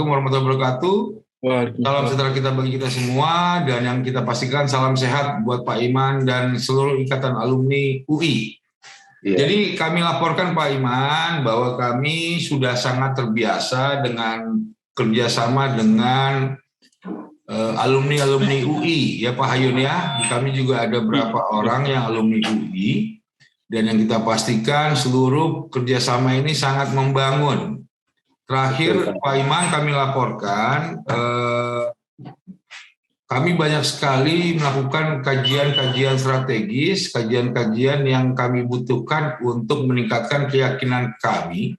warahmatullahi wabarakatuh. Salam Waalaikumsalam. sejahtera kita bagi kita semua, dan yang kita pastikan salam sehat buat Pak Iman dan seluruh ikatan alumni UI. Jadi kami laporkan Pak Iman bahwa kami sudah sangat terbiasa dengan kerjasama dengan alumni UI ya Pak Hayun ya. Kami juga ada beberapa orang yang alumni UI, dan yang kita pastikan seluruh kerjasama ini sangat membangun. Terakhir Pak Iman kami laporkan kami banyak sekali melakukan kajian-kajian strategis, kajian-kajian yang kami butuhkan untuk meningkatkan keyakinan kami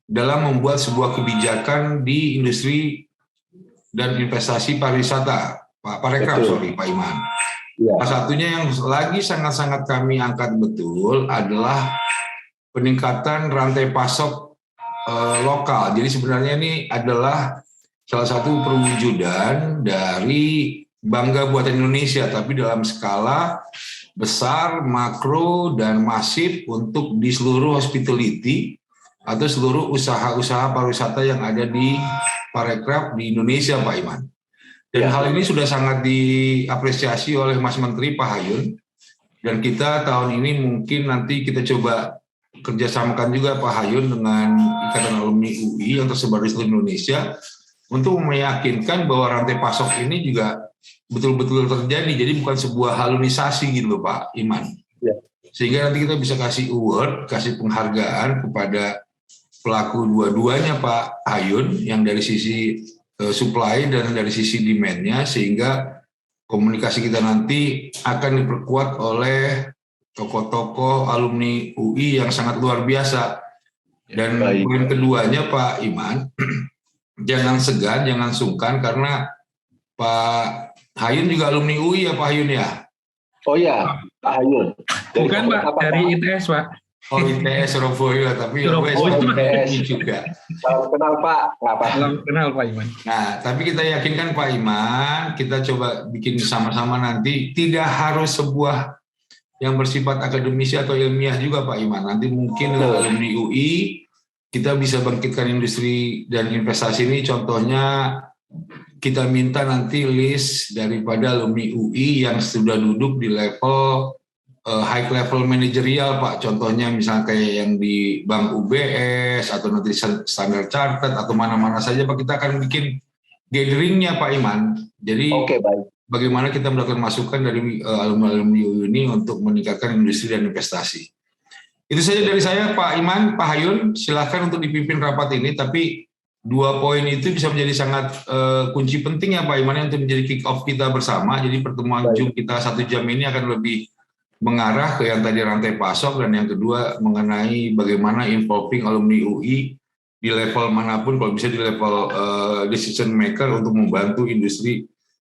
dalam membuat sebuah kebijakan di industri dan investasi pariwisata, Pak Iman. Ya. Salah satunya yang lagi sangat-sangat kami angkat betul adalah peningkatan rantai pasok lokal. Jadi sebenarnya ini adalah salah satu perwujudan dari bangga buatan Indonesia, tapi dalam skala besar, makro, dan masif untuk di seluruh hospitality atau seluruh usaha-usaha pariwisata yang ada di Parekraf di Indonesia, Pak Iman. Dan hal ini sudah sangat diapresiasi oleh Mas Menteri Pak Hayun, dan kita tahun ini mungkin nanti kita coba kerjasamakan juga Pak Hayun dengan Ikatan Alumni UI yang tersebar di seluruh Indonesia untuk meyakinkan bahwa rantai pasok ini juga betul-betul terjadi, jadi bukan sebuah halunisasi gitu loh Pak Iman. Sehingga nanti kita bisa kasih award, kasih penghargaan kepada pelaku dua-duanya Pak Hayun, yang dari sisi supply dan dari sisi demand-nya, sehingga komunikasi kita nanti akan diperkuat oleh tokoh-tokoh alumni UI yang sangat luar biasa. Dan poin keduanya Pak Iman, jangan segan, jangan sungkan, karena Pak Hayun juga alumni UI ya Pak Hayun ya? Oh ya, Pak Hayun. Bukan Pak, dari ITS Pak. Oh ITS Surabaya, tapi ya ITS juga. Salam kenal Pak, nggak apa. Salam kenal Pak Iman. Nah, tapi kita yakinkan Pak Iman, kita coba bikin sama-sama nanti, tidak harus sebuah yang bersifat akademisi atau ilmiah juga Pak Iman. Nanti mungkin alumni UI, kita bisa bangkitkan industri dan investasi ini, contohnya kita minta nanti list daripada alumni UI yang sudah duduk di level high level manajerial Pak, contohnya misalnya kayak yang di Bank UBS atau nanti Standard Chartered atau mana-mana saja Pak, kita akan bikin gatheringnya Pak Iman. Jadi bagaimana kita mendapatkan masukan dari alumni UI ini untuk meningkatkan industri dan investasi. Itu saja dari saya Pak Iman, Pak Hayun, silahkan untuk dipimpin rapat ini, tapi 2 poin itu bisa menjadi sangat kunci penting ya Pak Iman untuk menjadi kick off kita bersama. Jadi pertemuan Zoom kita 1 jam ini akan lebih mengarah ke yang tadi rantai pasok, dan yang kedua mengenai bagaimana involving alumni UI di level manapun, kalau bisa di level decision maker untuk membantu industri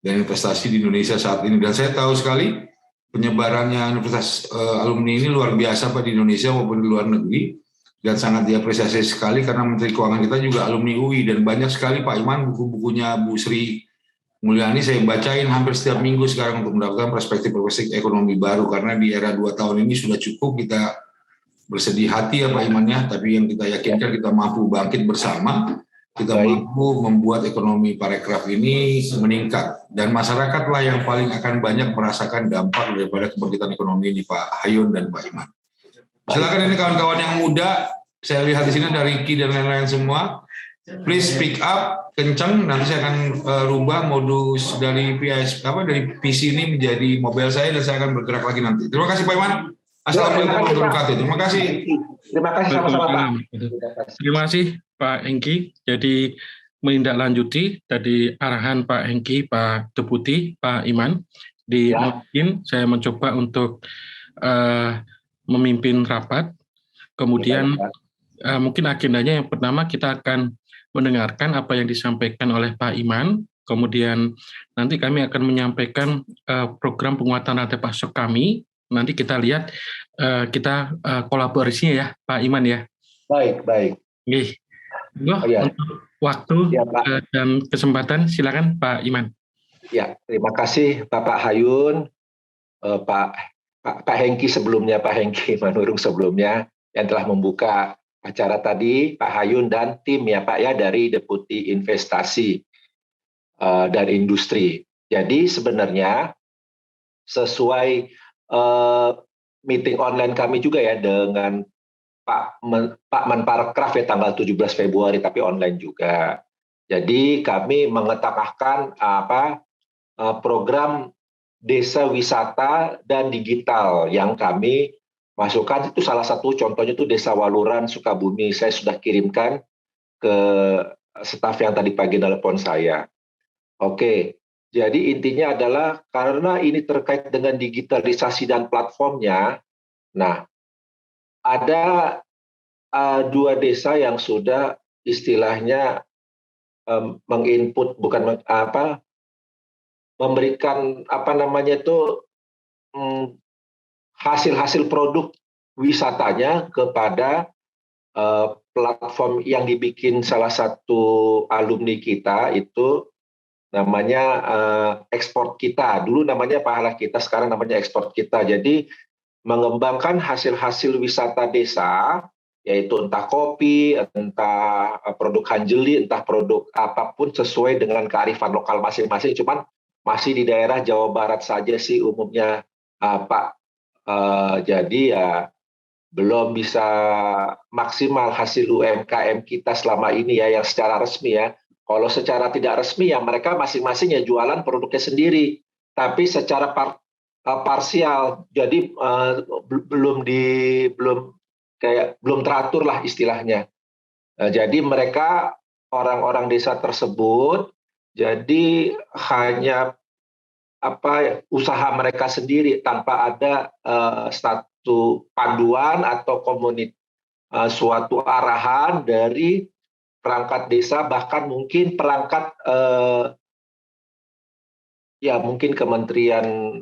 dan investasi di Indonesia saat ini. Dan saya tahu sekali penyebarannya universitas alumni ini luar biasa Pak di Indonesia maupun di luar negeri, dan sangat diapresiasi sekali karena Menteri Keuangan kita juga alumni UI, dan banyak sekali Pak Iman buku-bukunya Bu Sri Mulyani saya bacain hampir setiap minggu sekarang untuk mendapatkan perspektif ekonomi baru, karena di era 2 tahun ini sudah cukup kita bersedih hati ya Pak Iman ya, tapi yang kita yakinkan kita mampu bangkit bersama, kita mampu membuat ekonomi Parekraf ini meningkat, dan masyarakatlah yang paling akan banyak merasakan dampak daripada kebangkitan ekonomi ini Pak Hayun dan Pak Iman. Silakan ini kawan-kawan yang muda, saya lihat di sini ada Ricky dan lain-lain semua. Please speak up, kencang. Nanti saya akan rubah modus dari dari PC ini menjadi mobile saya, dan saya akan bergerak lagi nanti. Terima kasih Pak Iman. Assalamualaikum warahmatullahi wabarakatuh. Terima kasih. Terima kasih sama-sama Pak. Terima kasih Pak Hengki. Jadi menindaklanjuti tadi arahan Pak Hengki, Pak Deputi, Pak Iman. Mungkin saya mencoba untuk memimpin rapat, kemudian mungkin agendanya yang pertama kita akan mendengarkan apa yang disampaikan oleh Pak Iman, kemudian nanti kami akan menyampaikan program penguatan rantai pasok kami, nanti kita lihat kita kolaborasinya ya Pak Iman ya. Baik. Untuk waktu dan kesempatan silakan Pak Iman. Ya, terima kasih Bapak Hayun, Pak Hengki sebelumnya, Pak Hengki Manurung sebelumnya yang telah membuka acara tadi, Pak Hayun dan tim ya Pak ya dari Deputi Investasi dan Industri. Jadi sebenarnya sesuai meeting online kami juga ya dengan Pak Menparekraf ya tanggal 17 Februari tapi online juga. Jadi kami mengetengahkan program desa wisata dan digital yang kami masukkan. Itu salah satu contohnya itu Desa Waluran Sukabumi. Saya sudah kirimkan ke staf yang tadi pagi telepon saya. Oke, jadi intinya adalah karena ini terkait dengan digitalisasi dan platformnya. Nah, ada 2 desa yang sudah istilahnya menginput memberikan hasil-hasil produk wisatanya kepada platform yang dibikin salah satu alumni kita itu namanya Ekspor Kita. Dulu namanya Pahala Kita, sekarang namanya Ekspor Kita. Jadi mengembangkan hasil-hasil wisata desa, yaitu entah kopi, entah produk hanjeli, entah produk apapun sesuai dengan kearifan lokal masing-masing. Cuman masih di daerah Jawa Barat saja sih umumnya, Pak. Jadi ya belum bisa maksimal hasil UMKM kita selama ini ya, yang secara resmi ya. Kalau secara tidak resmi ya mereka masing-masing ya jualan produknya sendiri, tapi secara parsial, jadi belum teratur lah istilahnya. Jadi mereka orang-orang desa tersebut jadi hanya usaha mereka sendiri tanpa ada satu panduan atau suatu arahan dari perangkat desa, bahkan mungkin perangkat mungkin Kementerian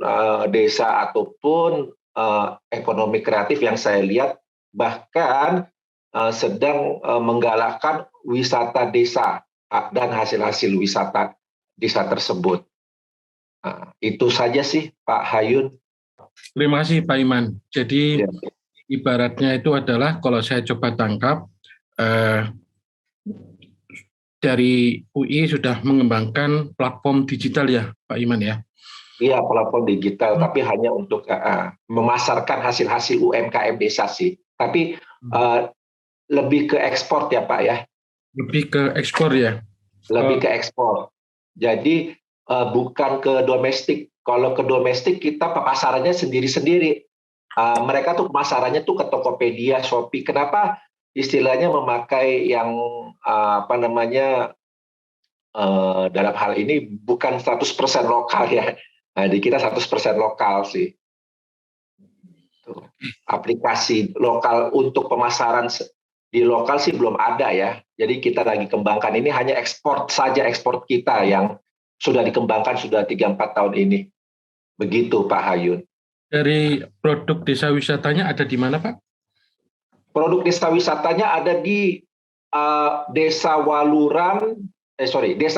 Desa ataupun Ekonomi Kreatif yang saya lihat bahkan sedang menggalakkan wisata desa dan hasil-hasil wisata desa tersebut. Itu saja sih Pak Hayun. Terima kasih Pak Iman. Jadi ibaratnya itu adalah kalau saya coba tangkap, dari UI sudah mengembangkan platform digital ya Pak Iman ya? Iya, platform digital, tapi hanya untuk memasarkan hasil-hasil UMKM desa sih. Tapi lebih ke ekspor ya Pak ya? Lebih ke ekspor ya? Lebih ke ekspor. Jadi bukan ke domestik. Kalau ke domestik kita pemasarannya sendiri-sendiri. Mereka tuh pemasarannya tuh ke Tokopedia, Shopee. Kenapa istilahnya memakai yang dalam hal ini bukan 100% lokal ya. Nah, di kita 100% lokal sih. Tuh. Aplikasi lokal untuk pemasaran di lokal sih belum ada ya. Jadi kita lagi kembangkan ini hanya ekspor saja, ekspor kita yang sudah dikembangkan sudah 3-4 tahun ini. Begitu Pak Hayun. Dari produk desa wisatanya ada di mana Pak? Produk desa wisatanya ada di Desa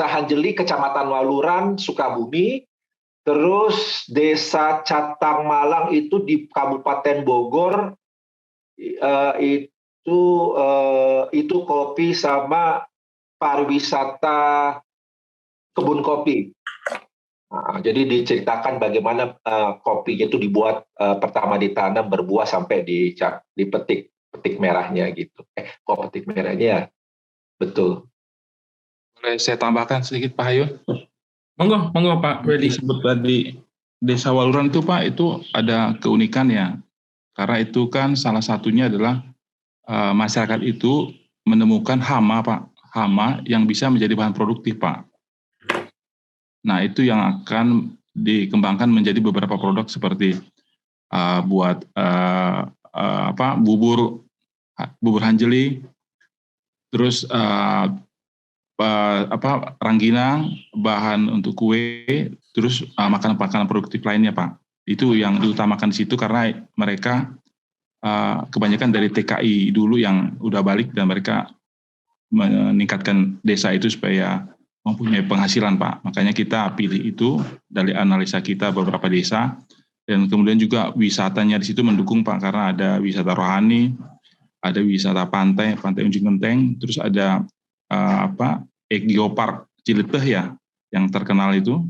Hanjeli, Kecamatan Waluran, Sukabumi. Terus Desa Catang Malang itu di Kabupaten Bogor. Itu kopi sama pariwisata kebun kopi. Jadi diceritakan bagaimana kopinya itu dibuat pertama ditanam, berbuah sampai dipetik merahnya gitu. Kok petik merahnya? Betul. Boleh saya tambahkan sedikit Pak Hayun? Monggo Pak Wedi. Disebut tadi Desa Waluran itu Pak, itu ada keunikan ya. Karena itu kan salah satunya adalah masyarakat itu menemukan hama Pak. Hama yang bisa menjadi bahan produktif Pak. Nah, itu yang akan dikembangkan menjadi beberapa produk seperti buat bubur hanjeli, terus rangginang, bahan untuk kue, terus makanan-makanan produktif lainnya Pak. Itu yang diutamakan di situ karena mereka kebanyakan dari TKI dulu yang udah balik dan mereka meningkatkan desa itu supaya mempunyai penghasilan Pak. Makanya kita pilih itu dari analisa kita beberapa desa, dan kemudian juga wisatanya di situ mendukung Pak, karena ada wisata rohani, ada wisata pantai Ujung Genteng, terus ada Geopark Cileteh ya, yang terkenal itu,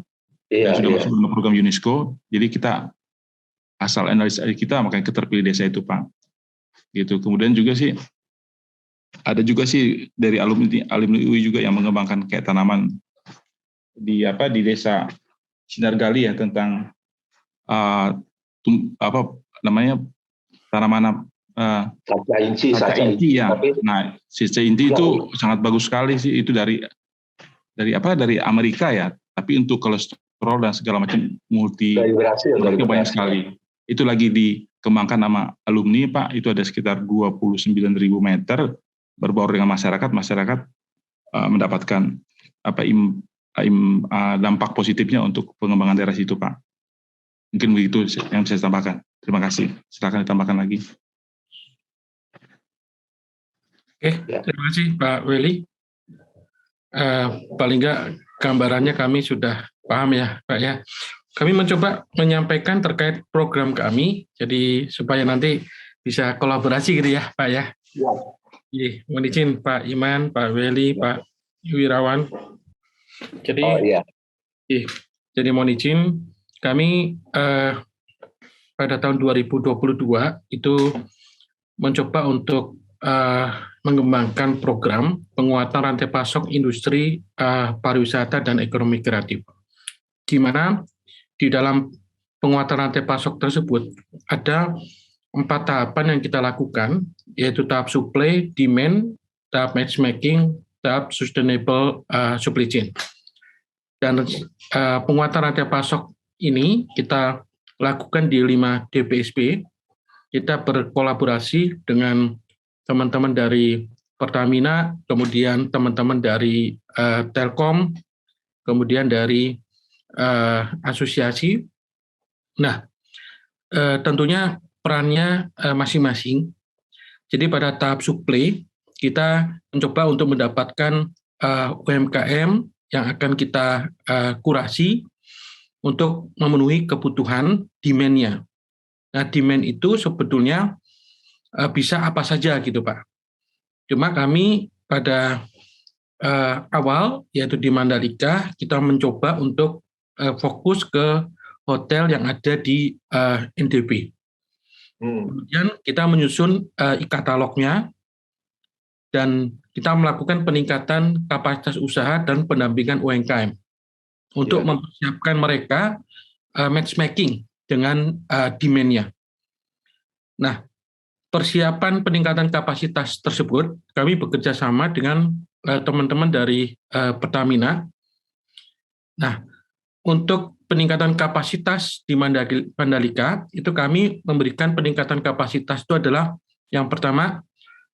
yang sudah masuk dalam program UNESCO. Jadi kita asal analisa kita makanya terpilih desa itu, Pak. Gitu. Kemudian juga sih ada juga sih dari alumni UI juga yang mengembangkan kayak tanaman di desa Sinargali ya, tentang tanaman Saca inci ya. Nah, saca inci itu sangat bagus sekali sih, itu dari Amerika ya, tapi untuk kolesterol dan segala macam dari Brasil banyak sekali. Itu lagi dikembangkan sama alumni, Pak. Itu ada sekitar 29.000 meter berbaur dengan masyarakat mendapatkan dampak positifnya untuk pengembangan daerah situ, Pak. Mungkin begitu yang bisa saya tambahkan. Terima kasih. Silakan ditambahkan lagi. Oke, terima kasih Pak Welly. Paling nggak gambarannya kami sudah paham ya, Pak ya. Kami mencoba menyampaikan terkait program kami, jadi supaya nanti bisa kolaborasi gitu ya, Pak ya. Ya. Mohon izin Pak Iman, Pak Welly, Pak Wirawan. Jadi, jadi mohon izin kami pada tahun 2022 itu mencoba untuk mengembangkan program penguatan rantai pasok industri pariwisata dan ekonomi kreatif. Di mana di dalam penguatan rantai pasok tersebut ada 4 tahapan yang kita lakukan, yaitu tahap supply, demand, tahap matchmaking, tahap sustainable supply chain. Dan penguatan rantai pasok ini kita lakukan di 5 DPSP. Kita berkolaborasi dengan teman-teman dari Pertamina, kemudian teman-teman dari Telkom, kemudian dari asosiasi. Nah, tentunya perannya masing-masing. Jadi pada tahap supply, kita mencoba untuk mendapatkan UMKM yang akan kita kurasi untuk memenuhi kebutuhan demand-nya. Nah, demand itu sebetulnya bisa apa saja gitu, Pak. Cuma kami pada awal, yaitu di Mandalika, kita mencoba untuk fokus ke hotel yang ada di NTB. Kemudian kita menyusun e-katalognya dan kita melakukan peningkatan kapasitas usaha dan pendampingan UMKM untuk mempersiapkan mereka matchmaking dengan demand-nya. Nah, persiapan peningkatan kapasitas tersebut kami bekerja sama dengan teman-teman dari Pertamina. Nah, untuk peningkatan kapasitas di Mandalika, itu kami memberikan peningkatan kapasitas itu adalah yang pertama,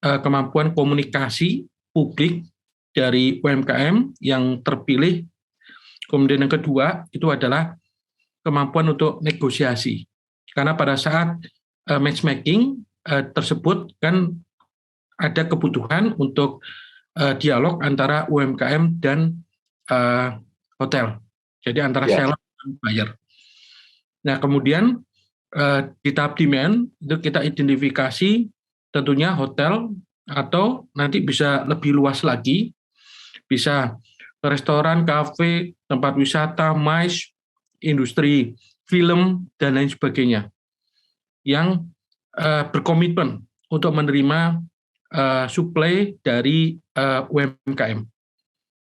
kemampuan komunikasi publik dari UMKM yang terpilih. Kemudian yang kedua, itu adalah kemampuan untuk negosiasi. Karena pada saat matchmaking tersebut kan ada kebutuhan untuk dialog antara UMKM dan hotel. Jadi antara seller dan buyer. Nah, kemudian di tahap demand itu kita identifikasi tentunya hotel atau nanti bisa lebih luas lagi, bisa restoran, kafe, tempat wisata, MICE, industri film, dan lain sebagainya yang berkomitmen untuk menerima suplai dari UMKM.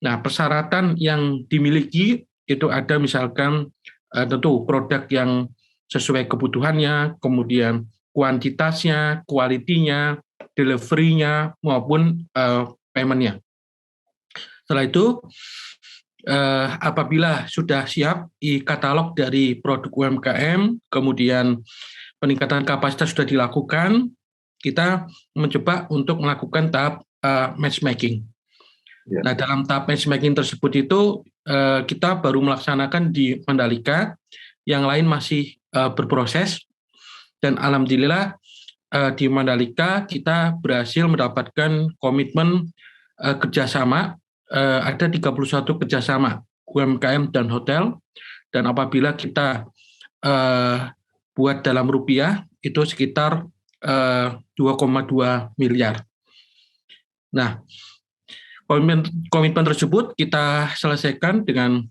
Nah, persyaratan yang dimiliki itu ada misalkan tentu produk yang sesuai kebutuhannya, kemudian kuantitasnya, kualitinya, delivery-nya, maupun payment-nya. Setelah itu, apabila sudah siap di katalog dari produk UMKM, kemudian peningkatan kapasitas sudah dilakukan, kita mencoba untuk melakukan tahap matchmaking. Nah, dalam tahap matchmaking tersebut itu kita baru melaksanakan di Mandalika, yang lain masih berproses, dan alhamdulillah di Mandalika kita berhasil mendapatkan komitmen kerjasama, ada 31 kerjasama UMKM dan hotel, dan apabila kita buat dalam rupiah itu sekitar 2,2 miliar. Nah, komitmen tersebut kita selesaikan dengan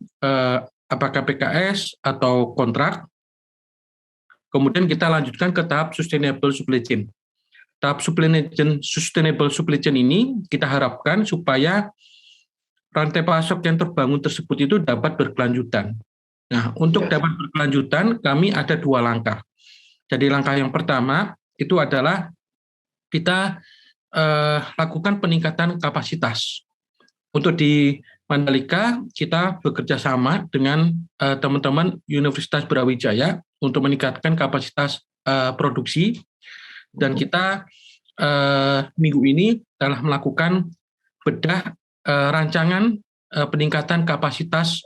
apakah PKS atau kontrak. Kemudian kita lanjutkan ke tahap sustainable supply chain. Tahap sustainable supply chain ini kita harapkan supaya rantai pasok yang terbangun tersebut itu dapat berkelanjutan. Nah, untuk dapat berkelanjutan, kami ada 2 langkah. Jadi langkah yang pertama itu adalah kita lakukan peningkatan kapasitas. Untuk di Mandalika, kita bekerja sama dengan teman-teman Universitas Brawijaya untuk meningkatkan kapasitas produksi. Dan kita minggu ini telah melakukan bedah rancangan peningkatan kapasitas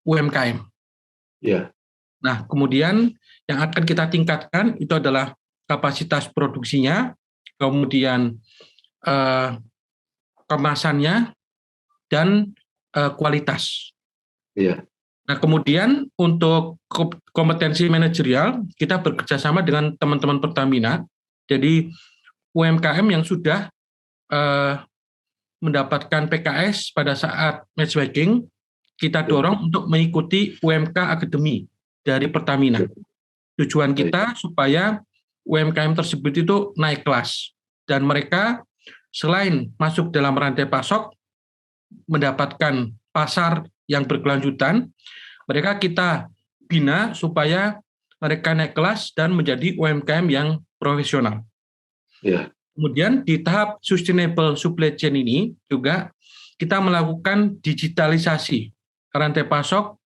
UMKM. Ya. Nah, kemudian yang akan kita tingkatkan itu adalah kapasitas produksinya, kemudian kemasannya, dan kualitas. Iya. Nah, kemudian untuk kompetensi manajerial, kita bekerjasama dengan teman-teman Pertamina. Jadi UMKM yang sudah mendapatkan PKS pada saat matchmaking, kita dorong untuk mengikuti UMK Academy dari Pertamina. Tujuan kita supaya UMKM tersebut itu naik kelas. Dan mereka selain masuk dalam rantai pasok, mendapatkan pasar yang berkelanjutan, mereka kita bina supaya mereka naik kelas dan menjadi UMKM yang profesional. Ya. Kemudian di tahap sustainable supply chain ini juga kita melakukan digitalisasi rantai pasok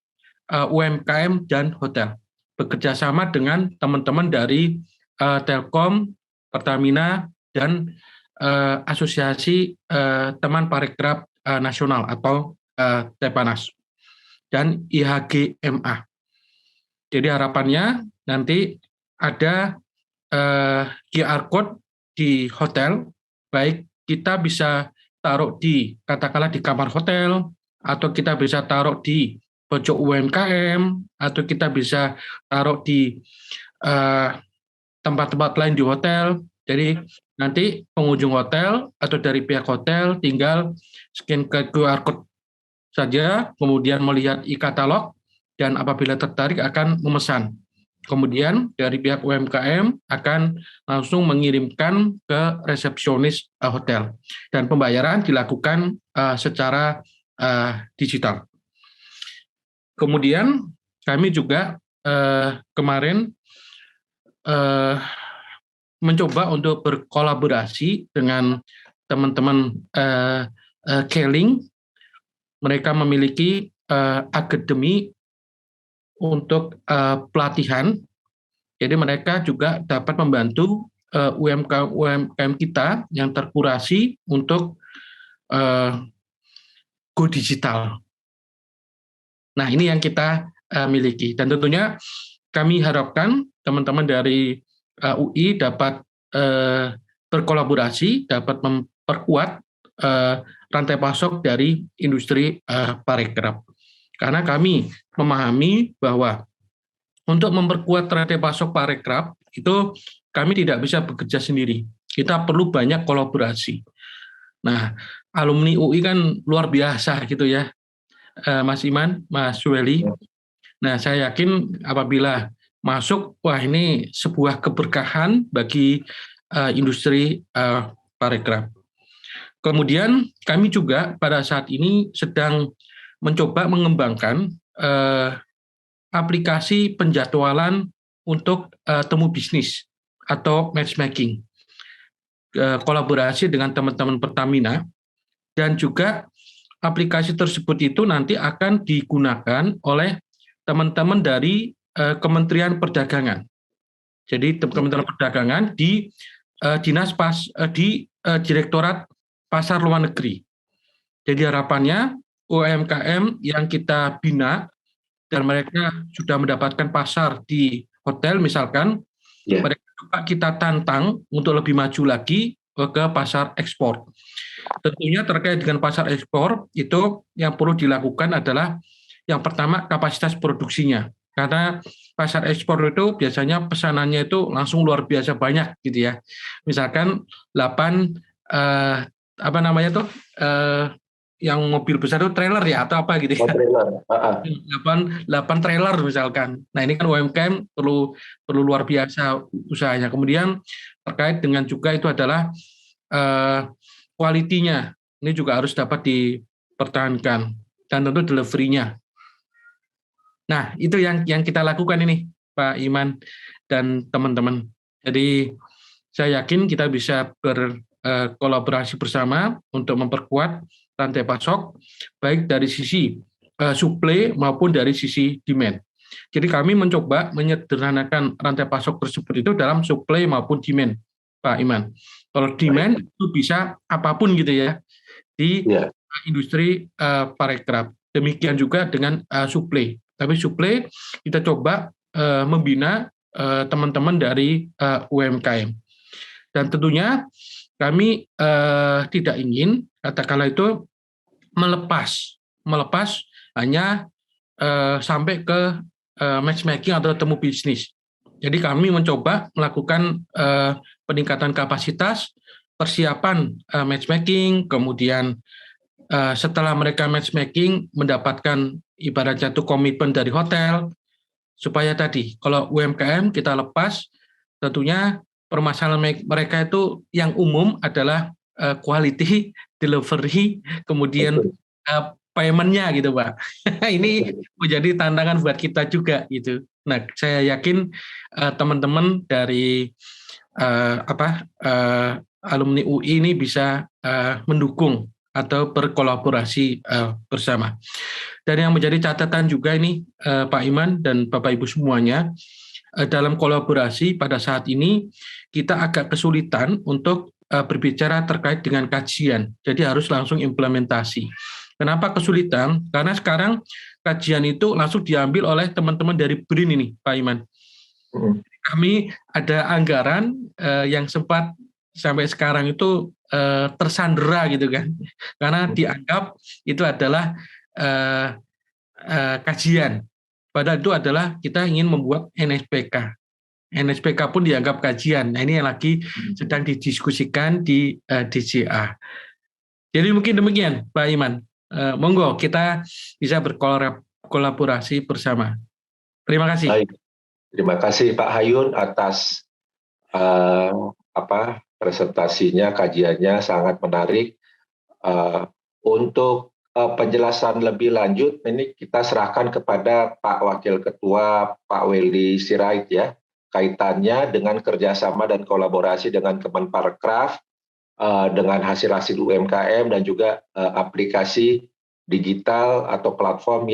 UMKM dan hotel. Bekerjasama dengan teman-teman dari Telkom, Pertamina, dan Asosiasi Teman Parekraf Nasional atau Tepanas, dan IHGMA. Jadi harapannya nanti ada QR code di hotel, baik kita bisa taruh di katakanlah di kamar hotel, atau kita bisa taruh di pojok UMKM, atau kita bisa taruh di tempat-tempat lain di hotel. Jadi nanti pengunjung hotel atau dari pihak hotel tinggal scan ke QR code saja, kemudian melihat e-katalog, dan apabila tertarik akan memesan. Kemudian dari pihak UMKM akan langsung mengirimkan ke resepsionis hotel. Dan pembayaran dilakukan secara digital. Kemudian kami juga kemarin mencoba untuk berkolaborasi dengan teman-teman Keling. Mereka memiliki akademi untuk pelatihan. Jadi mereka juga dapat membantu UMKM kita yang terkurasi untuk go digital. Nah, ini yang kita miliki. Dan tentunya kami harapkan teman-teman dari UI dapat berkolaborasi, dapat memperkuat rantai pasok dari industri parekraf. Karena kami memahami bahwa untuk memperkuat rantai pasok parekraf itu kami tidak bisa bekerja sendiri. Kita perlu banyak kolaborasi. Nah, alumni UI kan luar biasa gitu ya, Mas Iman, Mas Sueli. Nah, saya yakin apabila masuk, wah ini sebuah keberkahan bagi industri parekraf. Kemudian kami juga pada saat ini sedang mencoba mengembangkan aplikasi penjadwalan untuk temu bisnis atau matchmaking, kolaborasi dengan teman-teman Pertamina, dan juga aplikasi tersebut itu nanti akan digunakan oleh teman-teman dari Kementerian Perdagangan. Jadi Kementerian Perdagangan di Direktorat Pasar Luar Negeri. Jadi harapannya UMKM yang kita bina dan mereka sudah mendapatkan pasar di hotel misalkan, mereka juga kita tantang untuk lebih maju lagi ke pasar ekspor. Tentunya terkait dengan pasar ekspor itu yang perlu dilakukan adalah yang pertama kapasitas produksinya. Karena pasar ekspor itu biasanya pesanannya itu langsung luar biasa banyak gitu ya. Misalkan 8 apa namanya tuh yang mobil besar itu trailer ya atau apa gitu ya. Trailer. 8 trailer misalkan. Nah ini kan UMKM perlu luar biasa usahanya. Kemudian terkait dengan juga itu adalah kualitinya. Ini juga harus dapat dipertahankan dan tentu delivery-nya. Nah, itu yang kita lakukan ini, Pak Iman dan teman-teman. Jadi, saya yakin kita bisa berkolaborasi bersama untuk memperkuat rantai pasok, baik dari sisi supply maupun dari sisi demand. Jadi, kami mencoba menyederhanakan rantai pasok tersebut itu dalam supply maupun demand, Pak Iman. Kalau demand itu bisa apapun gitu ya, di industri parekraf. Demikian juga dengan supply. Tapi supply kita coba membina teman-teman dari UMKM. Dan tentunya kami tidak ingin katakanlah itu melepas hanya sampai ke matchmaking atau temu bisnis. Jadi kami mencoba melakukan peningkatan kapasitas, persiapan matchmaking, kemudian setelah mereka matchmaking mendapatkan ibaratnya itu komitmen dari hotel, supaya tadi kalau UMKM kita lepas, tentunya permasalahan mereka itu yang umum adalah quality, delivery, kemudian payment-nya gitu Pak. Ini menjadi tantangan buat kita juga gitu. Nah saya yakin teman-teman dari alumni UI ini bisa mendukung atau berkolaborasi bersama. Dan yang menjadi catatan juga ini Pak Iman dan Bapak Ibu semuanya, dalam kolaborasi pada saat ini kita agak kesulitan untuk berbicara terkait dengan kajian. Jadi harus langsung implementasi. Kenapa kesulitan? Karena sekarang kajian itu langsung diambil oleh teman-teman dari BRIN ini, Pak Iman. Kami ada anggaran yang sempat sampai sekarang itu tersandera gitu kan, karena dianggap itu adalah kajian. Padahal itu adalah kita ingin membuat NSPK. NSPK pun dianggap kajian. Nah ini yang lagi sedang didiskusikan di DCA. Jadi mungkin demikian Pak Iman. Monggo kita bisa berkolaborasi bersama. Terima kasih. Baik. Terima kasih Pak Hayun atas presentasinya, kajiannya sangat menarik. Untuk penjelasan lebih lanjut, ini kita serahkan kepada Pak Wakil Ketua, Pak Welly Sirait ya, kaitannya dengan kerjasama dan kolaborasi dengan Kemenparekraf, dengan hasil-hasil UMKM dan juga aplikasi digital atau platform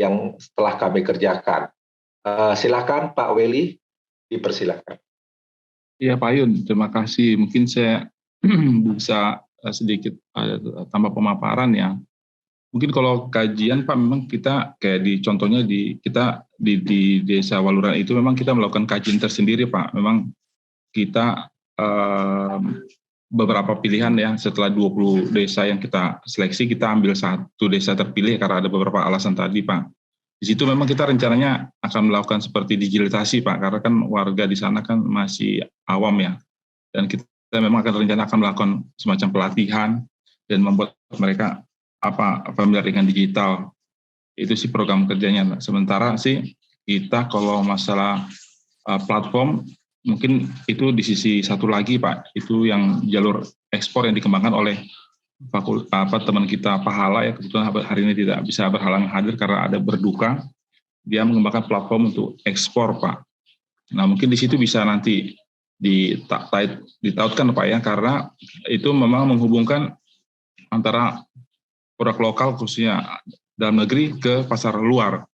yang telah kami kerjakan. Silakan Pak Welly, dipersilakan. Iya Pak Yun, terima kasih. Mungkin saya bisa sedikit tambah pemaparan ya. Mungkin kalau kajian Pak, memang kita kayak contohnya di Desa Waluran itu memang kita melakukan kajian tersendiri Pak. Memang kita beberapa pilihan ya, setelah 20 desa yang kita seleksi, kita ambil satu desa terpilih karena ada beberapa alasan tadi Pak. Di situ memang kita rencananya akan melakukan seperti digitalisasi Pak, karena kan warga di sana kan masih awam ya. Dan kita memang akan rencana akan melakukan semacam pelatihan dan membuat mereka familiar dengan digital. Itu sih program kerjanya. Sementara sih kita kalau masalah platform, mungkin itu di sisi satu lagi Pak, itu yang jalur ekspor yang dikembangkan oleh teman kita Pahala ya, kebetulan hari ini tidak bisa berhalangan hadir karena ada berduka. Dia mengembangkan platform untuk ekspor Pak. Nah mungkin di situ bisa nanti ditautkan Pak ya, karena itu memang menghubungkan antara produk lokal khususnya dalam negeri ke pasar luar.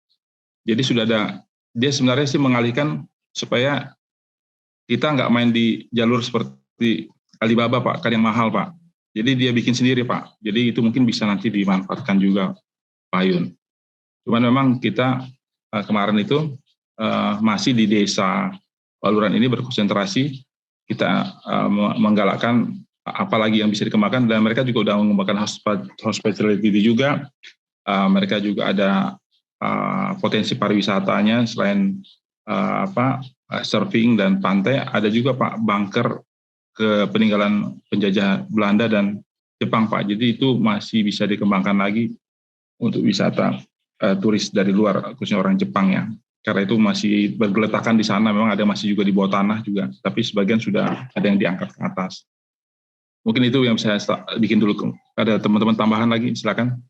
Jadi sudah ada, dia sebenarnya sih mengalihkan supaya kita nggak main di jalur seperti Alibaba Pak, kan yang mahal Pak. Jadi dia bikin sendiri Pak. Jadi itu mungkin bisa nanti dimanfaatkan juga Pak Yun. Cuman memang kita kemarin itu masih di Desa Waluran ini berkonsentrasi, kita menggalakkan apalagi yang bisa dikembangkan, dan mereka juga sudah mengembangkan hospitality juga. Mereka juga ada potensi pariwisatanya selain surfing dan pantai, ada juga Pak bunker ke peninggalan penjajah Belanda dan Jepang Pak. Jadi itu masih bisa dikembangkan lagi untuk wisata turis dari luar, khususnya orang Jepang ya. Karena itu masih bergeletakan di sana, memang ada masih juga di bawah tanah juga, tapi sebagian sudah ada yang diangkat ke atas. Mungkin itu yang saya bikin dulu. Ada teman-teman tambahan lagi, silakan.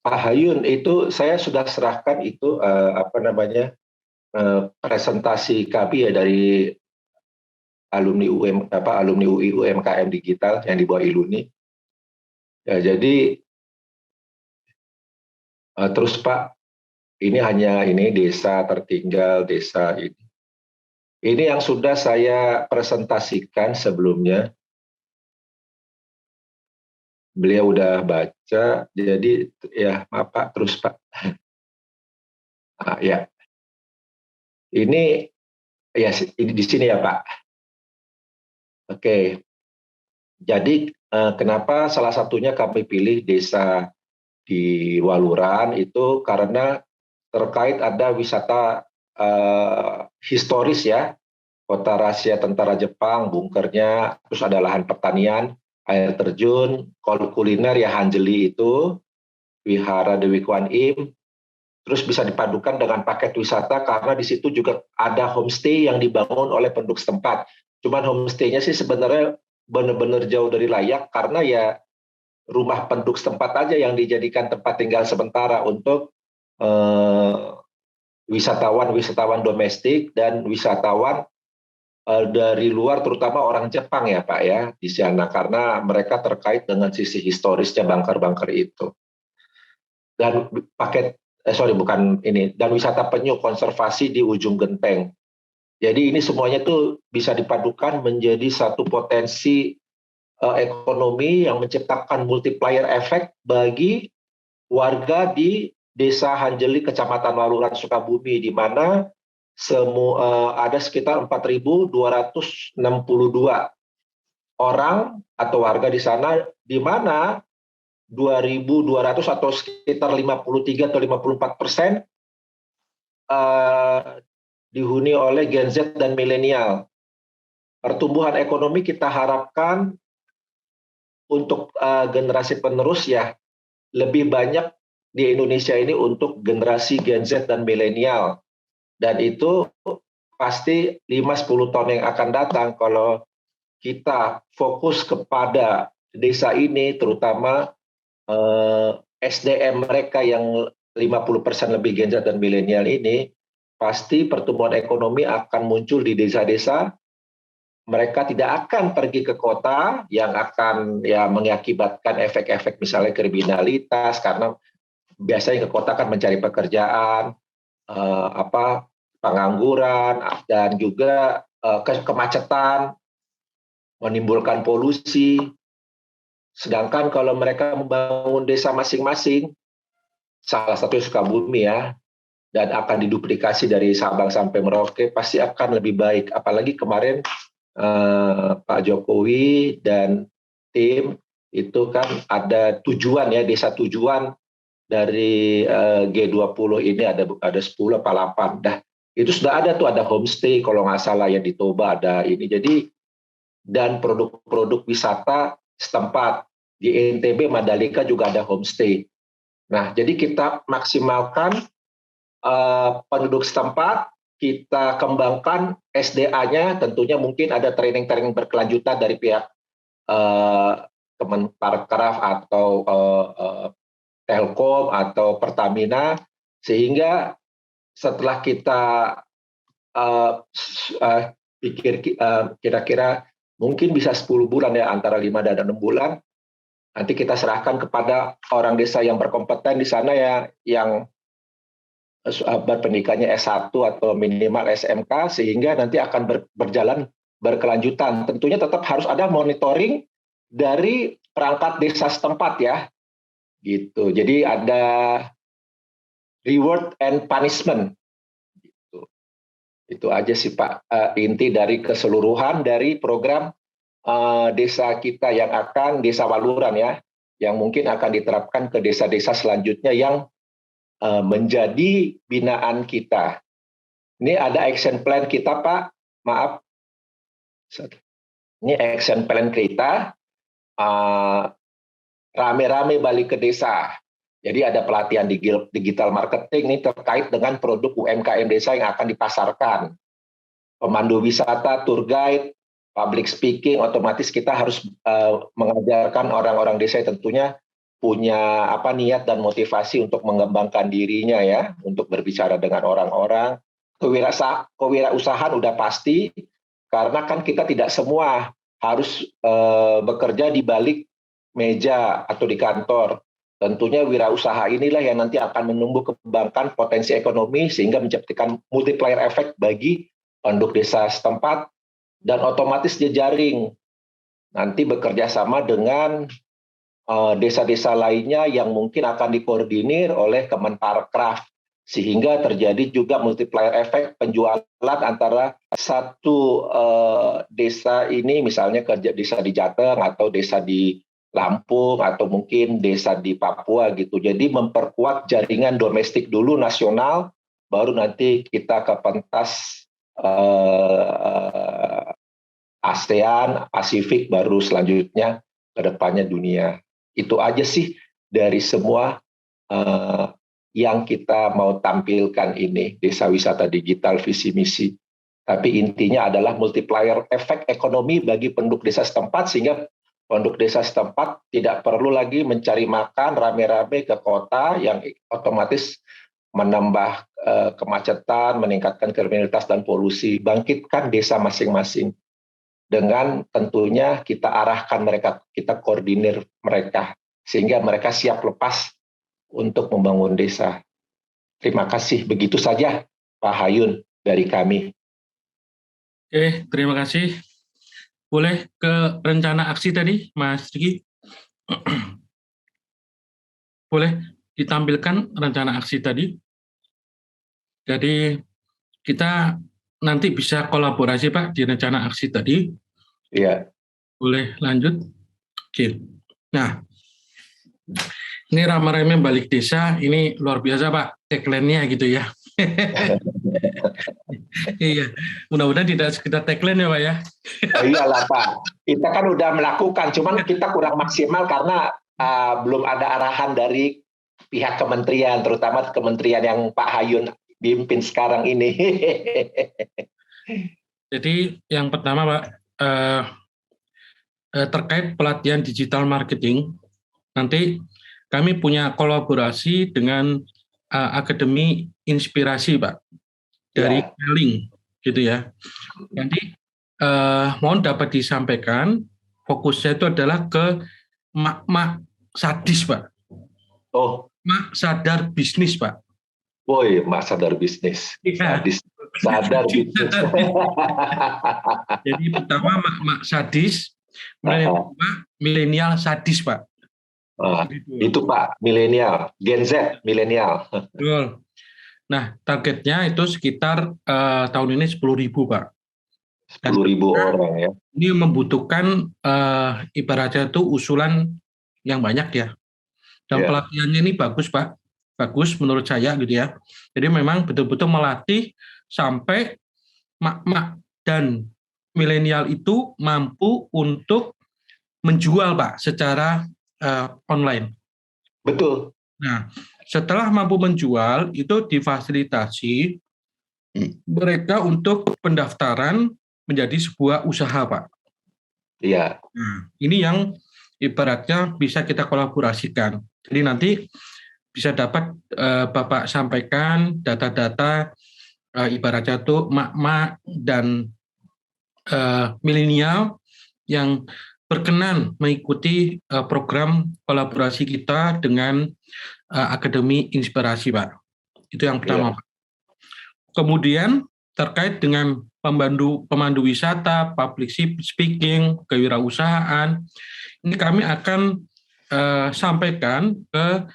Pak Hayun, itu saya sudah serahkan itu presentasi kami ya dari alumni UI UMKM Digital yang di bawah Iluni. Ya, jadi terus Pak, ini hanya desa tertinggal, desa ini. Ini yang sudah saya presentasikan sebelumnya. Beliau udah baca, jadi ya maaf Pak, terus Pak. Ya, ini ya ini di sini ya Pak. Oke, jadi kenapa salah satunya kami pilih desa di Waluran itu karena terkait ada wisata historis ya, kota rahasia tentara Jepang, bunkernya, terus ada lahan pertanian, air terjun, kuliner ya Hanjeli itu, Wihara Dewi Kwan Im, terus bisa dipadukan dengan paket wisata karena di situ juga ada homestay yang dibangun oleh penduduk setempat. Cuman homestay-nya sih sebenarnya benar-benar jauh dari layak karena ya rumah penduduk setempat aja yang dijadikan tempat tinggal sementara untuk wisatawan domestik dan wisatawan dari luar, terutama orang Jepang ya Pak ya di sana, karena mereka terkait dengan sisi historisnya bunker-bunker itu. Dan dan wisata penyu konservasi di ujung genteng. Jadi ini semuanya tuh bisa dipadukan menjadi satu potensi ekonomi yang menciptakan multiplier effect bagi warga di Desa Hanjeli, Kecamatan Waluran, Sukabumi, di mana ada sekitar 4.262 orang atau warga di sana, di mana 2.200 atau sekitar 53 atau 54% dihuni oleh Gen Z dan milenial. Pertumbuhan ekonomi kita harapkan untuk generasi penerus ya lebih banyak di Indonesia ini untuk generasi Gen Z dan milenial. Dan itu pasti 5-10 tahun yang akan datang kalau kita fokus kepada desa ini, terutama SDM mereka yang 50% lebih Gen Z dan milenial ini, pasti pertumbuhan ekonomi akan muncul di desa-desa. Mereka tidak akan pergi ke kota yang akan ya mengakibatkan efek-efek misalnya kriminalitas, karena biasanya ke kota kan mencari pekerjaan, pengangguran, dan juga kemacetan, menimbulkan polusi. Sedangkan kalau mereka membangun desa masing-masing, salah satu Sukabumi ya, dan akan diduplikasi dari Sabang sampai Merauke, pasti akan lebih baik. Apalagi kemarin Pak Jokowi dan tim itu kan ada tujuan ya, desa tujuan dari G20 ini ada 10 apa 8. Dah itu sudah ada tuh, ada homestay kalau nggak salah ya di Toba ada ini. Jadi dan produk-produk wisata setempat di NTB, Mandalika juga ada homestay. Nah, jadi kita maksimalkan penduduk setempat, kita kembangkan SDA-nya, tentunya mungkin ada training-training berkelanjutan dari pihak Kemenparekraf atau Telkom atau Pertamina, sehingga setelah kita kira-kira mungkin bisa 10 bulan ya, antara 5 dan 6 bulan, nanti kita serahkan kepada orang desa yang berkompeten di sana ya, yang berpendidikannya S1 atau minimal SMK, sehingga nanti akan berjalan berkelanjutan. Tentunya tetap harus ada monitoring dari perangkat desa setempat ya, gitu. Jadi ada reward and punishment. Gitu. Itu aja sih Pak, inti dari keseluruhan dari program desa kita yang akan, desa Waluran ya, yang mungkin akan diterapkan ke desa-desa selanjutnya yang menjadi binaan kita. Ini ada action plan kita, Pak. Maaf. Ini action plan kita. Rame-rame balik ke desa. Jadi ada pelatihan digital marketing ini terkait dengan produk UMKM desa yang akan dipasarkan. Pemandu wisata, tour guide, public speaking, otomatis kita harus mengajarkan orang-orang desa tentunya punya niat dan motivasi untuk mengembangkan dirinya ya, untuk berbicara dengan orang-orang. Kewirausahaan udah pasti, karena kan kita tidak semua harus bekerja di balik meja atau di kantor. Tentunya wirausaha inilah yang nanti akan menumbuh kembangkan potensi ekonomi sehingga menciptakan multiplier effect bagi penduduk desa setempat dan otomatis jejaring. Nanti bekerja sama dengan desa-desa lainnya yang mungkin akan dikoordinir oleh Kemenparekraf sehingga terjadi juga multiplier effect penjualan antara satu desa ini misalnya ke desa di Jateng atau desa di Lampung atau mungkin desa di Papua gitu. Jadi memperkuat jaringan domestik dulu nasional, baru nanti kita ke pentas ASEAN, Pasifik, baru selanjutnya ke depannya dunia. Itu aja sih dari semua yang kita mau tampilkan ini, Desa Wisata Digital Visi Misi. Tapi intinya adalah multiplier efek ekonomi bagi penduduk desa setempat sehingga penduduk desa setempat tidak perlu lagi mencari makan rame-rame ke kota yang otomatis menambah kemacetan, meningkatkan kriminalitas dan polusi. Bangkitkan desa masing-masing dengan tentunya kita arahkan mereka, kita koordinir mereka sehingga mereka siap lepas untuk membangun desa. Terima kasih. Begitu saja Pak Hayun dari kami. Oke, terima kasih. Boleh ke rencana aksi tadi, Mas Riki? Boleh ditampilkan rencana aksi tadi? Jadi kita nanti bisa kolaborasi, Pak, di rencana aksi tadi. Iya. Boleh lanjut? Oke. Nah, ini rame-rame balik desa, ini luar biasa, Pak, tagline-nya gitu ya. Iya, mudah-mudahan tidak sekedar tagline ya Pak ya. Oh iyalah Pak, kita kan udah melakukan, cuman kita kurang maksimal karena belum ada arahan dari pihak kementerian, terutama kementerian yang Pak Hayun pimpin sekarang ini. Jadi yang pertama Pak, terkait pelatihan digital marketing, nanti kami punya kolaborasi dengan Akademi Inspirasi Pak, dari Keling gitu ya. Nanti mohon dapat disampaikan fokusnya itu adalah ke mak-mak sadis Pak. Oh, mak sadar bisnis Pak. Boy, mak sadar bisnis. Sadis, sadar bisnis. Jadi pertama mak sadis, milenial sadis Pak. Itu Pak, milenial, Gen Z milenial. Betul. Nah, targetnya itu sekitar tahun ini 10.000 Pak. 10.000 orang ya. Ini membutuhkan ibaratnya itu usulan yang banyak ya. Dan pelatihannya ini bagus Pak, bagus menurut saya gitu ya. Jadi memang betul-betul melatih sampai mak-mak dan milenial itu mampu untuk menjual Pak secara online. Betul. Nah, setelah mampu menjual itu difasilitasi mereka untuk pendaftaran menjadi sebuah usaha Pak. Iya. Nah, ini yang ibaratnya bisa kita kolaborasikan. Jadi nanti bisa dapat Bapak sampaikan data-data ibaratnya itu mak-mak dan milenial yang berkenan mengikuti program kolaborasi kita dengan Akademi Inspirasi, Pak. Itu yang pertama, Pak. Kemudian terkait dengan pemandu wisata, public speaking, kewirausahaan, ini kami akan sampaikan ke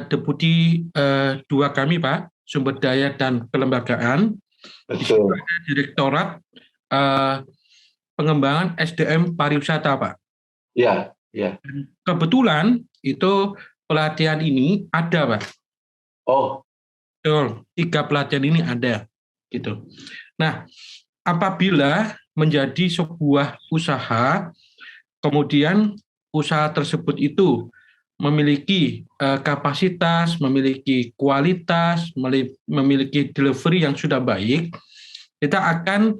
Deputi 2 kami, Pak, Sumber Daya dan Kelembagaan, Direktorat Pengembangan SDM Pariwisata, Pak. Iya, iya. Kebetulan itu pelatihan ini ada, Pak, Oh, Betul, 3 pelatihan ini ada gitu. Nah, apabila menjadi sebuah usaha, kemudian usaha tersebut itu memiliki kapasitas, memiliki kualitas, memiliki delivery yang sudah baik, kita akan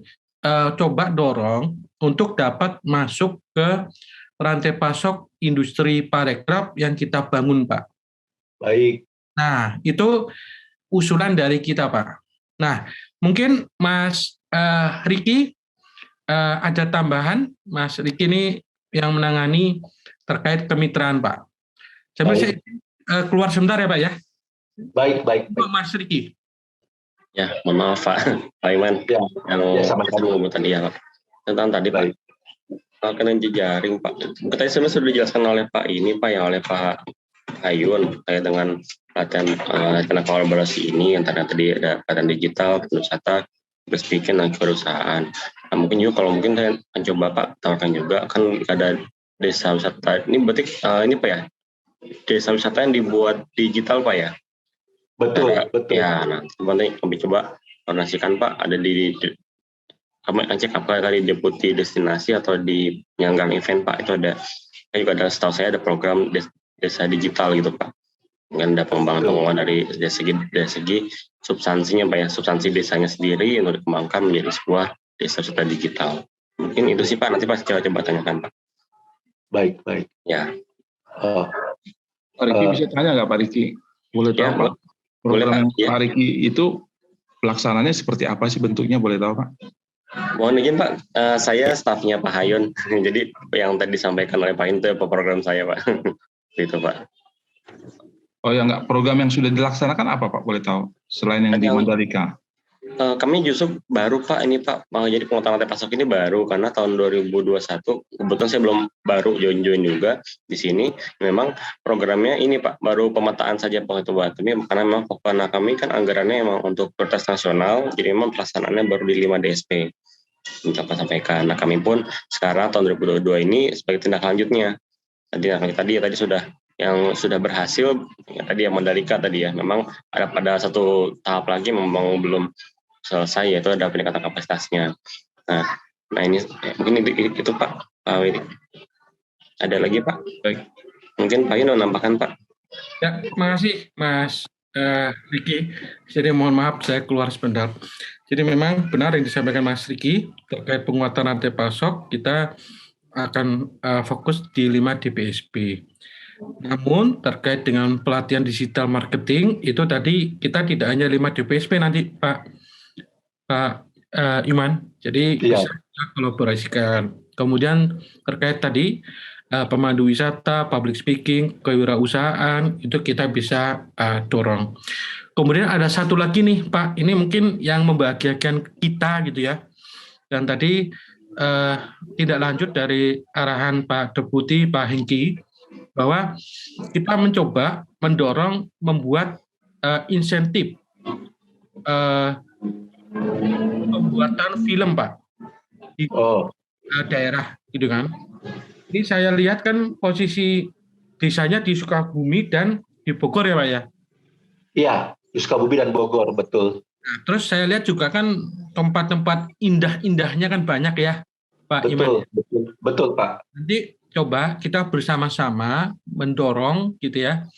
coba dorong untuk dapat masuk ke rantai pasok industri parekraf yang kita bangun, Pak. baik. Nah, itu usulan dari kita, Pak. Nah, mungkin Mas Riki ada tambahan. Mas Riki ini yang menangani terkait kemitraan, Pak. Saya keluar sebentar ya, Pak ya. Baik. Mas Riki. Ya, mohon maaf Pak, Pak Iman. Ya, yang sama-sama. tadi ya, Pak. Tentang tadi Pak, kena jejaring Pak. Tadi sebenarnya sudah dijelaskan oleh Pak ini Pak, ya oleh Pak Ayun terkait dengan pelatihan kolaborasi ini yang tadi ada pelatihan digital, wisata, speaking dan kewirausahaan. Nah, mungkin juga kalau mungkin saya mencoba Pak tawarkan juga kan ada desa wisata. Ini berarti ini Pak ya, desa wisata yang dibuat digital Pak ya. Betul. Ya, nah, nanti kami coba koordinasikan Pak, ada kami cek apa tadi deputi destinasi atau di penyelenggaraan event Pak, itu ada juga ada, setahu saya ada program desa digital gitu Pak, dengan ada pengembangan dari segi substansinya Pak ya, substansi desanya sendiri untuk dikembangkan menjadi sebuah desa wisata digital. Mungkin itu sih Pak, nanti Pak coba tanyakan Pak. Baik. Ya. Pak Riki bisa tanya nggak Pak Riki? Boleh tahu Ya, Pak? Program boleh, Pak. Pak Riki itu pelaksananya seperti apa sih bentuknya, boleh tahu Pak? Mohon izin Pak, saya stafnya Pak Hayun, jadi yang tadi disampaikan oleh Pak Hayun itu program saya Pak. Itu Pak. Oh ya, nggak, program yang sudah dilaksanakan apa Pak, boleh tahu? Selain yang di Mandalika. Kami justru baru Pak ini Pak, jadi penguatan rantai pasok ini baru karena tahun 2021 kebetulan saya belum baru join juga di sini. Memang programnya ini Pak baru pemetaan saja Pak, itu Pak. Tapi karena memang karena kami kan anggarannya memang untuk prioritas nasional, jadi memang pelaksanaannya baru di 5 DSP. Mencapai sampaikan. Nah, kami pun sekarang tahun 2022 ini sebagai tindak lanjutnya. Tadi sudah berhasil ya, tadi yang Mandalika tadi ya, memang pada satu tahap lagi memang belum selesai, yaitu ada peningkatan kapasitasnya. Nah ini mungkin itu Pak. Ada lagi Pak? Baik. Mungkin Pak Yun menambahkan Pak. Ya, terima kasih Mas Riki. Jadi mohon maaf saya keluar sebentar. Jadi memang benar yang disampaikan Mas Riki terkait penguatan rantai pasok, kita akan fokus di 5 DPSP. Namun terkait dengan pelatihan digital marketing itu tadi kita tidak hanya 5 DPSP nanti Pak Iman, jadi bisa kita kolaborasikan. Kemudian terkait tadi pemandu wisata, public speaking, kewirausahaan itu kita bisa dorong. Kemudian ada satu lagi nih Pak, ini mungkin yang membahagiakan kita gitu ya. Dan tadi tidak lanjut dari arahan Pak Deputi, Pak Hengki, bahwa kita mencoba mendorong membuat insentif pembuatan film Pak di daerah gitu kan. Ini saya lihat kan posisi desanya di Sukabumi dan di Bogor ya Pak ya? Iya, di Sukabumi dan Bogor, betul. Nah, terus saya lihat juga kan tempat-tempat indah-indahnya kan banyak ya Pak Iman. Betul Pak. Nanti coba kita bersama-sama mendorong gitu ya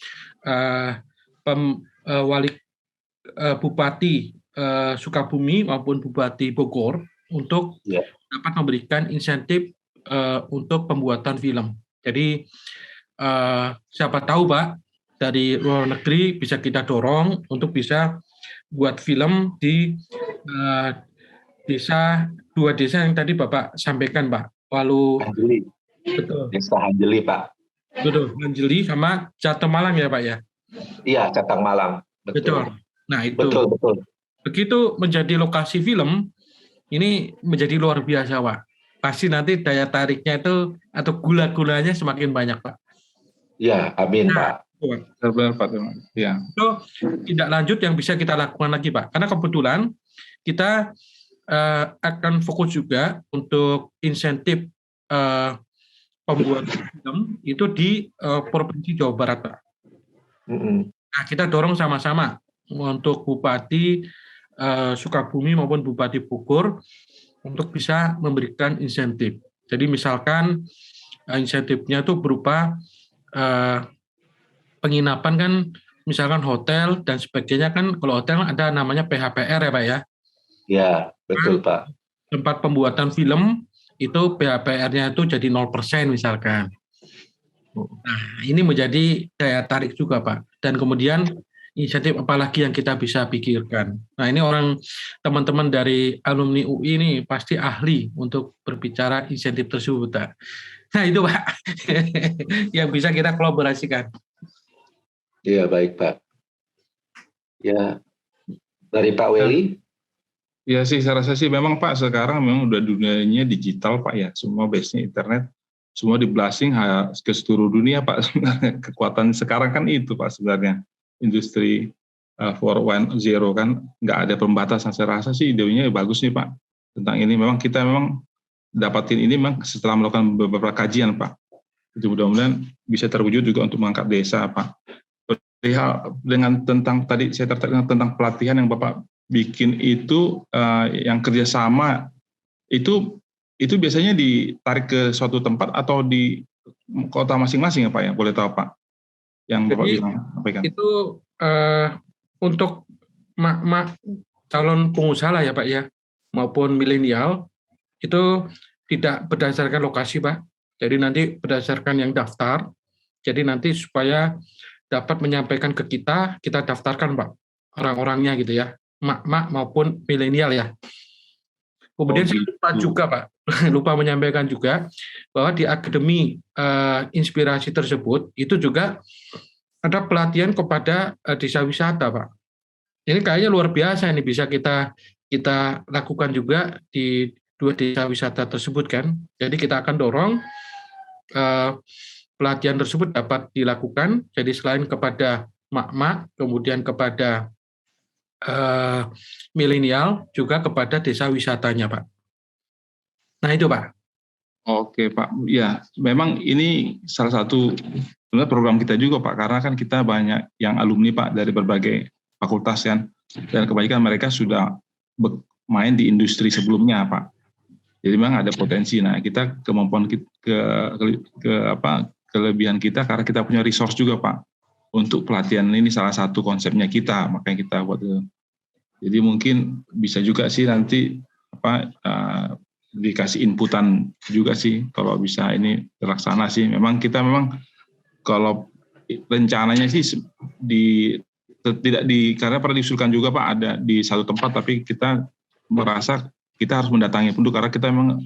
Bupati Sukabumi maupun Bupati Bogor untuk dapat memberikan insentif untuk pembuatan film. Jadi siapa tahu Pak, dari luar negeri bisa kita dorong untuk bisa buat film di dua desa yang tadi Bapak sampaikan Pak. Lalu Anjeli. Betul. Desa Anjeli Pak. Betul, Anjeli sama Jateng Malang ya Pak ya? Iya, Jateng Malang. Betul. Nah itu. Betul. Begitu menjadi lokasi film, ini menjadi luar biasa Pak. Pasti nanti daya tariknya itu atau gula-gulanya semakin banyak Pak. Ya, amin Pak. Benar Pak. Ya. Itu tidak lanjut yang bisa kita lakukan lagi Pak. Karena kebetulan kita akan fokus juga untuk insentif pembuatan film itu di Provinsi Jawa Barat Pak. Nah, kita dorong sama-sama untuk Bupati Sukabumi maupun Bupati Bogor untuk bisa memberikan insentif. Jadi misalkan insentifnya itu berupa penginapan kan, misalkan hotel dan sebagainya kan, kalau hotel ada namanya PHPR ya Pak ya. Ya, betul Pak. Tempat pembuatan film itu PHPR-nya itu jadi 0% misalkan. Nah, ini menjadi daya tarik juga Pak. Dan kemudian insentif apalagi yang kita bisa pikirkan. Nah, ini teman-teman dari alumni UI ini pasti ahli untuk berbicara insentif tersebut Pak. Nah, itu Pak yang bisa kita kolaborasikan. Iya, baik Pak. Ya, dari Pak Weli? Ya sih, saya rasa sih memang Pak sekarang memang udah dunianya digital Pak ya, semua base-nya internet, semua di blasting ke seluruh dunia Pak sebenarnya. Kekuatan sekarang kan itu Pak sebenarnya, industri 4.0 kan nggak ada pembatasan. Saya rasa sih idenya bagus nih Pak tentang ini. Memang kita dapatin ini memang setelah melakukan beberapa kajian Pak. Itu mudah-mudahan bisa terwujud juga untuk mengangkat desa Pak. Dengan tentang tadi saya tertarik tentang pelatihan yang Bapak bikin itu yang kerjasama itu biasanya ditarik ke suatu tempat atau di kota masing-masing ya Pak ya, boleh tahu Pak yang Bapak bilang sampaikan. Itu untuk calon pengusaha ya Pak ya maupun milenial itu tidak berdasarkan lokasi Pak, jadi nanti berdasarkan yang daftar, jadi nanti supaya dapat menyampaikan ke kita daftarkan Pak orang-orangnya gitu ya, mak maupun milenial ya. Kemudian saya lupa juga Pak, lupa menyampaikan juga bahwa di Akademi Inspirasi tersebut itu juga ada pelatihan kepada desa wisata Pak. Ini kayaknya luar biasa, ini bisa kita lakukan juga di 2 desa wisata tersebut kan. Jadi kita akan dorong pelatihan tersebut dapat dilakukan. Jadi selain kepada mak-mak, kemudian kepada milenial, juga kepada desa wisatanya, Pak. Nah itu, Pak. Oke, Pak. Ya, memang ini salah satu sebenarnya program kita juga, Pak. Karena kan kita banyak yang alumni, Pak, dari berbagai fakultas kan. Dan kebanyakan mereka sudah main di industri sebelumnya, Pak. Jadi memang ada potensi. Nah, kita kemampuan kelebihan kita karena kita punya resource juga Pak untuk pelatihan ini, salah satu konsepnya kita, makanya kita buat itu. Jadi mungkin bisa juga sih nanti dikasih inputan juga sih kalau bisa ini terlaksana sih. Memang kalau rencananya sih karena pernah diusulkan juga Pak ada di satu tempat, tapi kita merasa kita harus mendatangi penduduk karena kita memang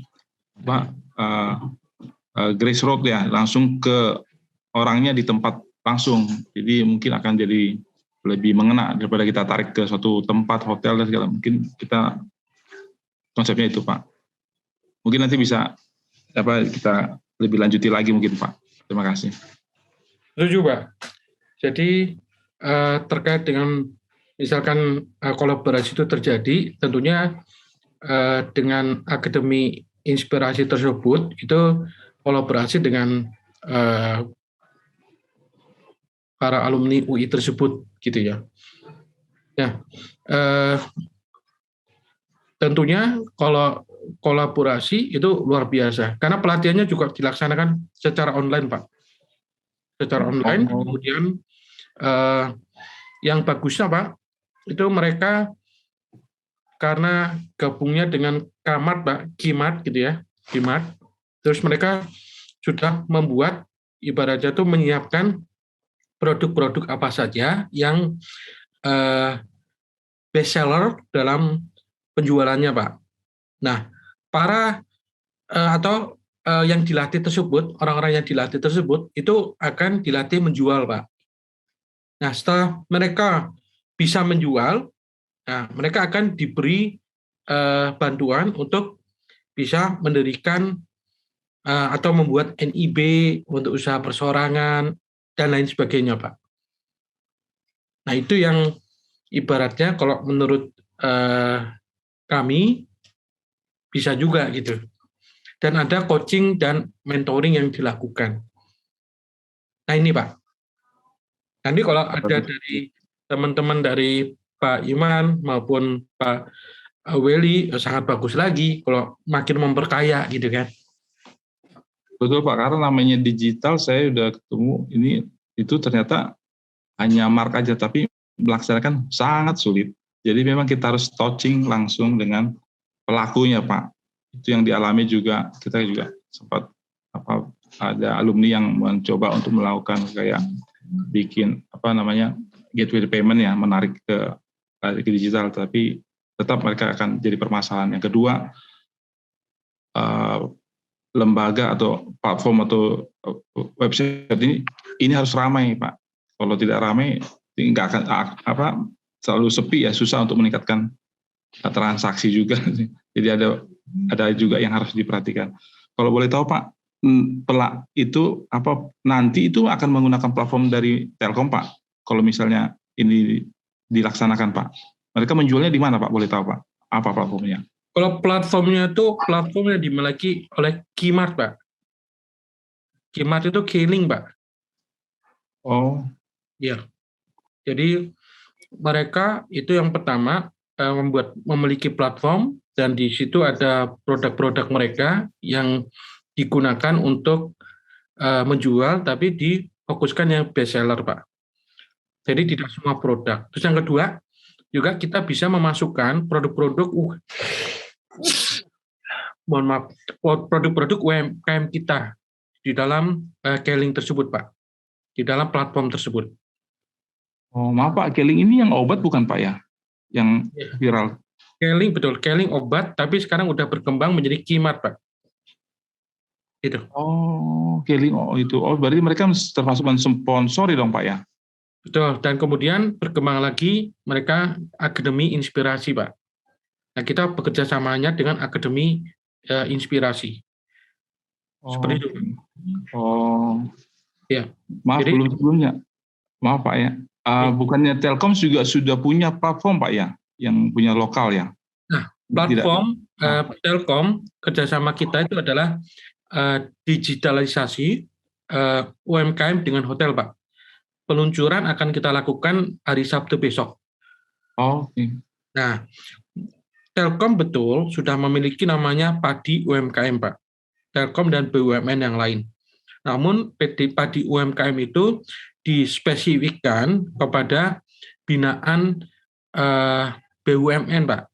grassroots ya, langsung ke orangnya di tempat langsung. Jadi mungkin akan jadi lebih mengena daripada kita tarik ke suatu tempat, hotel dan segala. Mungkin kita konsepnya itu Pak. Mungkin nanti bisa kita lebih lanjuti lagi mungkin Pak. Terima kasih. Setuju Pak. Jadi terkait dengan misalkan kolaborasi itu terjadi, tentunya dengan Akademi Inspirasi tersebut itu kolaborasi dengan para alumni UI tersebut gitu ya. Ya, tentunya kalau kolaborasi itu luar biasa karena pelatihannya juga dilaksanakan secara online Pak, secara online. Kemudian yang bagusnya Pak itu mereka karena gabungnya dengan Kamat Pak, Kimat gitu ya, Kimat. Terus mereka sudah membuat ibaratnya itu menyiapkan produk-produk apa saja yang best seller dalam penjualannya Pak. Nah, yang dilatih tersebut, orang-orang yang dilatih tersebut itu akan dilatih menjual Pak. Nah, setelah mereka bisa menjual, nah, mereka akan diberi bantuan untuk bisa mendirikan atau membuat NIB untuk usaha persorangan dan lain sebagainya, Pak. Nah, itu yang ibaratnya kalau menurut kami bisa juga gitu. Dan ada coaching dan mentoring yang dilakukan. Nah, ini Pak. Nanti kalau ada dari teman-teman dari Pak Iman maupun Pak Welly, sangat bagus lagi kalau makin memperkaya gitu kan. Betul Pak, karena namanya digital saya udah ketemu ini itu ternyata hanya mark aja, tapi melaksanakan sangat sulit. Jadi memang kita harus touching langsung dengan pelakunya Pak. Itu yang dialami juga, kita juga sempat ada alumni yang mencoba untuk melakukan kayak bikin gateway payment ya, menarik ke digital, tapi tetap mereka akan jadi permasalahan. Yang kedua, lembaga atau platform atau website ini harus ramai Pak. Kalau tidak ramai, nggak akan selalu sepi ya, susah untuk meningkatkan transaksi juga. Jadi ada juga yang harus diperhatikan. Kalau boleh tahu Pak, itu nanti itu akan menggunakan platform dari Telkom Pak? Kalau misalnya ini dilaksanakan Pak, mereka menjualnya di mana Pak? Boleh tahu Pak? Apa platformnya? Kalau platformnya itu platformnya dimiliki oleh Kimart Pak. Kimart itu Keylink Pak. Oh. Ya. Jadi mereka itu yang pertama memiliki platform, dan di situ ada produk-produk mereka yang digunakan untuk menjual, tapi difokuskan yang best seller Pak. Jadi tidak semua produk. Terus yang kedua, juga kita bisa memasukkan produk-produk produk-produk UMKM kita di dalam Keylink tersebut Pak, di dalam platform tersebut. Oh maaf Pak, Keylink ini yang obat bukan Pak ya? Yang viral. Keylink betul, Keylink obat, tapi sekarang udah berkembang menjadi Kimart Pak. Gitu. Oh, Keylink itu. Oh, berarti mereka termasuk mensponsori dong Pak ya? Betul, dan kemudian berkembang lagi mereka Akademi Inspirasi Pak. Nah, kita bekerja samanya dengan Akademi Inspirasi. Seperti itu. Oh. Ya. Maaf, jadi, sebelumnya. Maaf Pak ya. Bukannya Telkom juga sudah punya platform Pak ya, yang punya lokal ya? Nah, platform Telkom kerjasama kita itu adalah digitalisasi UMKM dengan hotel Pak. Peluncuran akan kita lakukan hari Sabtu besok. Oh, okay. Nah, Telkom betul sudah memiliki namanya Padi UMKM Pak. Telkom dan BUMN yang lain. Namun PT Padi UMKM itu dispesifikkan kepada binaan BUMN Pak.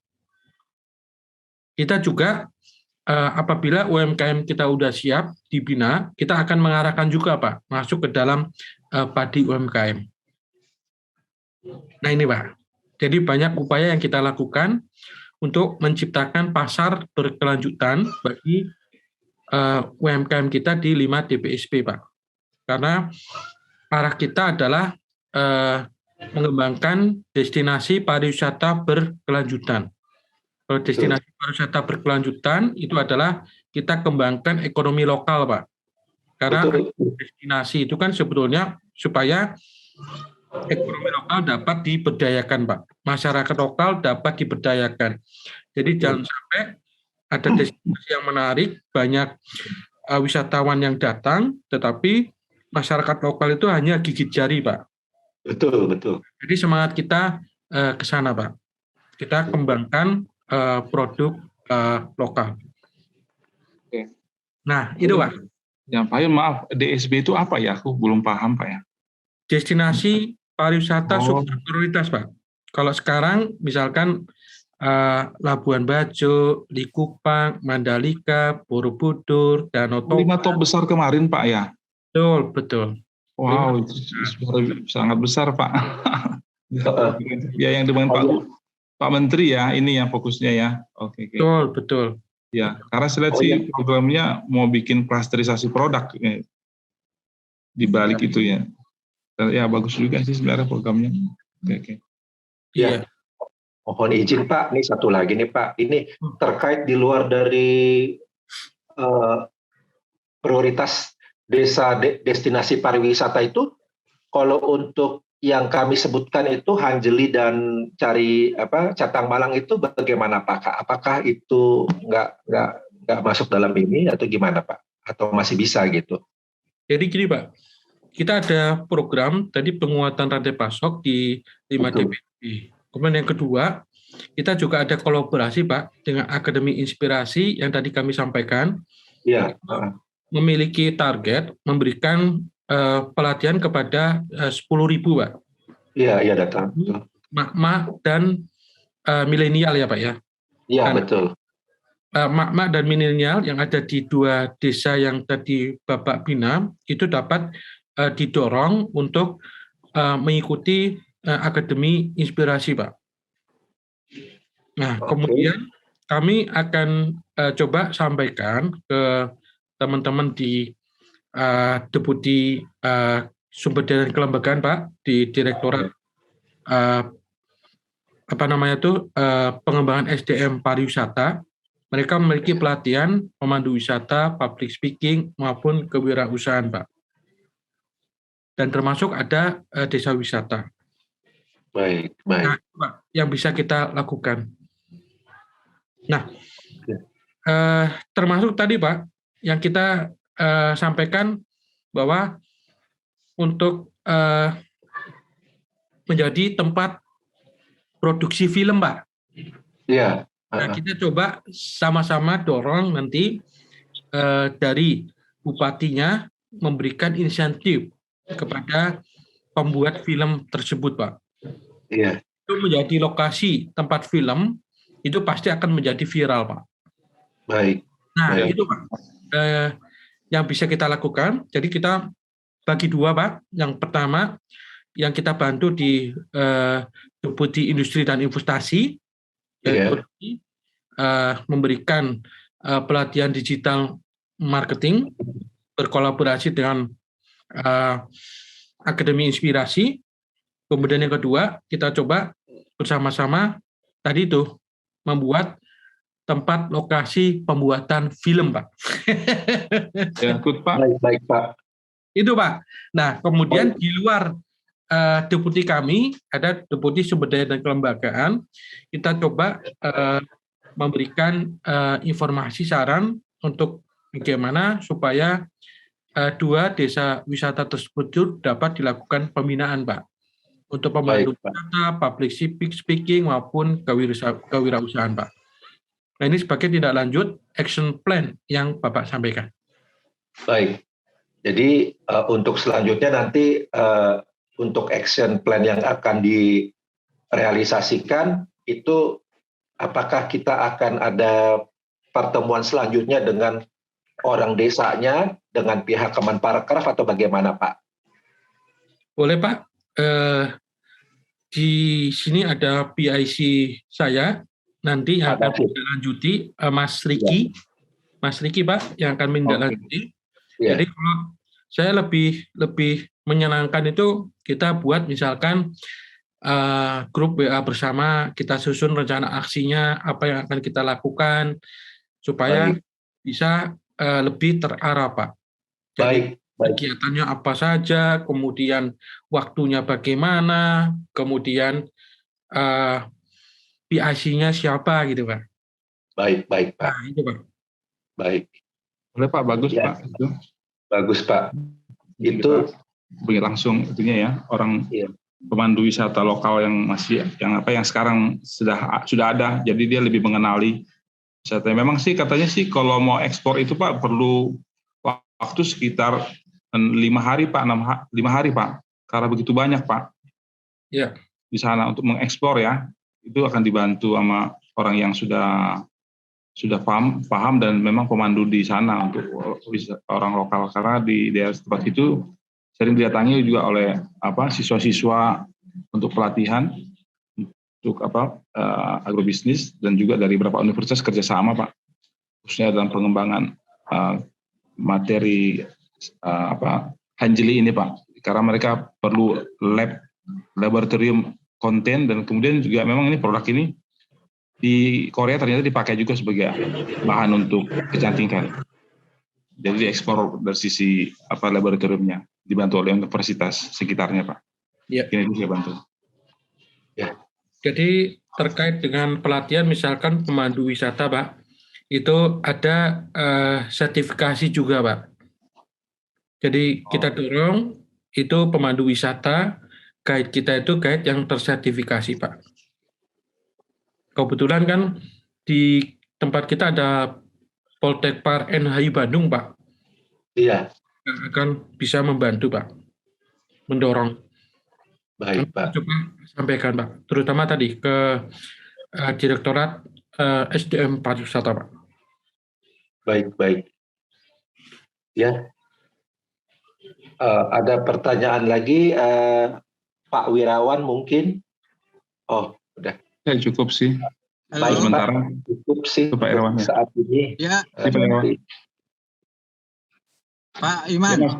Kita juga apabila UMKM kita udah siap dibina, kita akan mengarahkan juga Pak masuk ke dalam Padi UMKM. Nah ini Pak, jadi banyak upaya yang kita lakukan untuk menciptakan pasar berkelanjutan bagi UMKM kita di 5 DPSP Pak. Karena arah kita adalah mengembangkan destinasi pariwisata berkelanjutan. Kalau destinasi pariwisata berkelanjutan itu adalah kita kembangkan ekonomi lokal Pak. Karena destinasi itu kan sebetulnya supaya ekonomi lokal dapat diberdayakan Pak. Masyarakat lokal dapat diberdayakan. Jadi jangan sampai ada destinasi yang menarik, banyak wisatawan yang datang, tetapi masyarakat lokal itu hanya gigit jari Pak. Betul, betul. Jadi semangat kita ke sana Pak. Kita kembangkan produk lokal. Oke. Nah, itu Pak. Ya, Pak Yun, maaf, DSB itu apa ya? Aku belum paham Pak ya. Destinasi pariwisata super prioritas Pak. Kalau sekarang misalkan Labuan Bajo, Likupang, Mandalika, Borobudur, Danau Toba. 5 top besar kemarin Pak ya? Betul, betul. Wow, itu sangat besar Pak. Ya yang dengan Pak Menteri ya, ini yang fokusnya ya. Oke. Betul, betul. Ya, karena saya lihat sih programnya mau bikin klasterisasi produk di balik itu ya. Ya bagus juga sih sebenarnya programnya. Oke. Iya. Mohon izin Pak, ini satu lagi nih Pak. Ini terkait di luar dari prioritas desa destinasi pariwisata itu, kalau untuk yang kami sebutkan itu Hanjeli dan Catang Malang itu bagaimana Pak? Apakah itu nggak masuk dalam ini atau gimana Pak? Atau masih bisa gitu? Jadi gini Pak, kita ada program tadi penguatan rantai pasok di 5 Betul. DPD. Kemudian yang kedua, kita juga ada kolaborasi Pak dengan Akademi Inspirasi yang tadi kami sampaikan. Iya. Memiliki target memberikan pelatihan kepada 10.000 Pak. Iya, datang. Mak-mak dan milenial ya Pak ya. Iya, betul. Mak-mak dan milenial yang ada di 2 desa yang tadi Bapak bina itu dapat didorong untuk mengikuti Akademi Inspirasi Pak. Nah, kemudian kami akan coba sampaikan ke teman-teman di Deputi Sumber Daya dan Kelembagaan Pak di Direktorat Pengembangan SDM Pariwisata. Mereka memiliki pelatihan pemandu wisata, public speaking maupun kewirausahaan Pak. Dan termasuk ada desa wisata. Baik. Nah, Pak, yang bisa kita lakukan. Nah, termasuk tadi Pak, yang kita sampaikan bahwa untuk menjadi tempat produksi film Pak. Iya. Nah, kita coba sama-sama dorong nanti dari bupatinya memberikan insentif kepada pembuat film tersebut Pak. Iya. Itu menjadi lokasi tempat film, itu pasti akan menjadi viral Pak. Baik. Nah, itu Pak yang bisa kita lakukan. Jadi kita bagi 2 Pak. Yang pertama yang kita bantu di Deputi Industri dan Investasi, memberikan pelatihan digital marketing berkolaborasi dengan Akademi Inspirasi. Kemudian yang kedua, kita coba bersama-sama tadi itu membuat tempat lokasi pembuatan film, Pak. Ya, good, Pak. Baik, Pak. Itu, Pak. Nah, kemudian di luar deputi kami, ada Deputi Sumber Daya dan Kelembagaan, kita coba memberikan informasi saran untuk bagaimana supaya 2 desa wisata tersebut dapat dilakukan pembinaan, Pak, untuk pemandu wisata, public speaking maupun kewirausahaan, Pak. Nah, ini sebagai tindak lanjut action plan yang Bapak sampaikan. Baik. Jadi untuk selanjutnya nanti untuk action plan yang akan direalisasikan itu apakah kita akan ada pertemuan selanjutnya dengan orang desanya, dengan pihak Kemenparekraf atau bagaimana, Pak? Boleh, Pak. Di sini ada PIC saya, nanti yang akan menindaklanjuti Mas Riki. Ya. Mas Riki, Pak, yang akan menindaklanjuti. Ya. Jadi kalau saya lebih menyenangkan itu kita buat misalkan grup WA bersama, kita susun rencana aksinya, apa yang akan kita lakukan, supaya bisa lebih terarah, Pak. Jadi kegiatannya apa saja, kemudian waktunya bagaimana, kemudian PIC-nya siapa gitu, Pak. Baik, Pak. Nah, itu, Pak. Baik. Boleh, Pak, bagus, ya. Pak. Itu. Bagus, Pak. Itu langsung itunya ya, orang pemandu wisata lokal yang yang sekarang sudah ada, jadi dia lebih mengenali wisata. Memang sih katanya sih kalau mau ekspor itu Pak perlu waktu sekitar 5 hari Pak, 5 hari Pak, karena begitu banyak Pak. Iya. Di sana untuk mengekspor ya, itu akan dibantu sama orang yang sudah paham dan memang pemandu di sana untuk orang lokal, karena di daerah tempat itu sering didatangi juga oleh siswa-siswa untuk pelatihan untuk agrobisnis, dan juga dari beberapa universitas kerjasama Pak, khususnya dalam pengembangan materi Hanjeli ini Pak, karena mereka perlu laboratorium konten, dan kemudian juga memang ini produk ini di Korea ternyata dipakai juga sebagai bahan untuk kecantikan. Jadi diekspor dari sisi laboratoriumnya, dibantu oleh universitas sekitarnya, Pak. Ya. Ini bisa bantu. Ya. Jadi terkait dengan pelatihan, misalkan pemandu wisata, Pak, itu ada sertifikasi juga, Pak. Jadi kita dorong itu pemandu wisata, guide kita itu guide yang tersertifikasi, Pak. Kebetulan kan di tempat kita ada Poltekpar NHI Bandung, Pak. Iya, Yang akan bisa membantu, Pak, mendorong. baik Pak. Coba sampaikan, Pak, terutama tadi ke Direktorat SDM Pariwisata, Pak. Baik. Ya, ada pertanyaan lagi, Pak Wirawan mungkin? Oh, udah. Ya cukup sih. Baik, Sementara Pak. Cukup sih Pak Irawan, ya. saat ini. Ya, Pak Irawan. Pak Iman. Ya, Mas.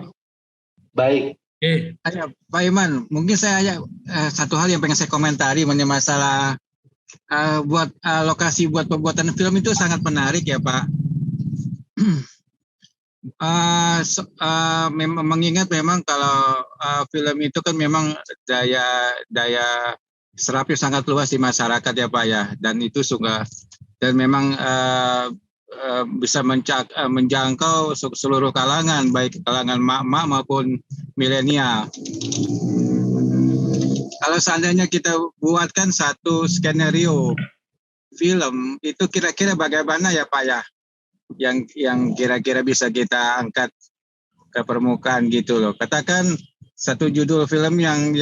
Baik. Pak Iman, mungkin saya ada satu hal yang pengen saya komentari mengenai masalah buat lokasi buat pembuatan film itu sangat menarik ya Pak. Mengingat memang kalau film itu kan memang daya serapnya sangat luas di masyarakat ya Pak ya, dan itu dan memang bisa menjangkau seluruh kalangan, baik kalangan mak-mak maupun milenial. Kalau seandainya kita buatkan satu skenario film, itu kira-kira bagaimana ya Pak ya, yang kira-kira bisa kita angkat ke permukaan gitu loh. Katakan satu judul film yang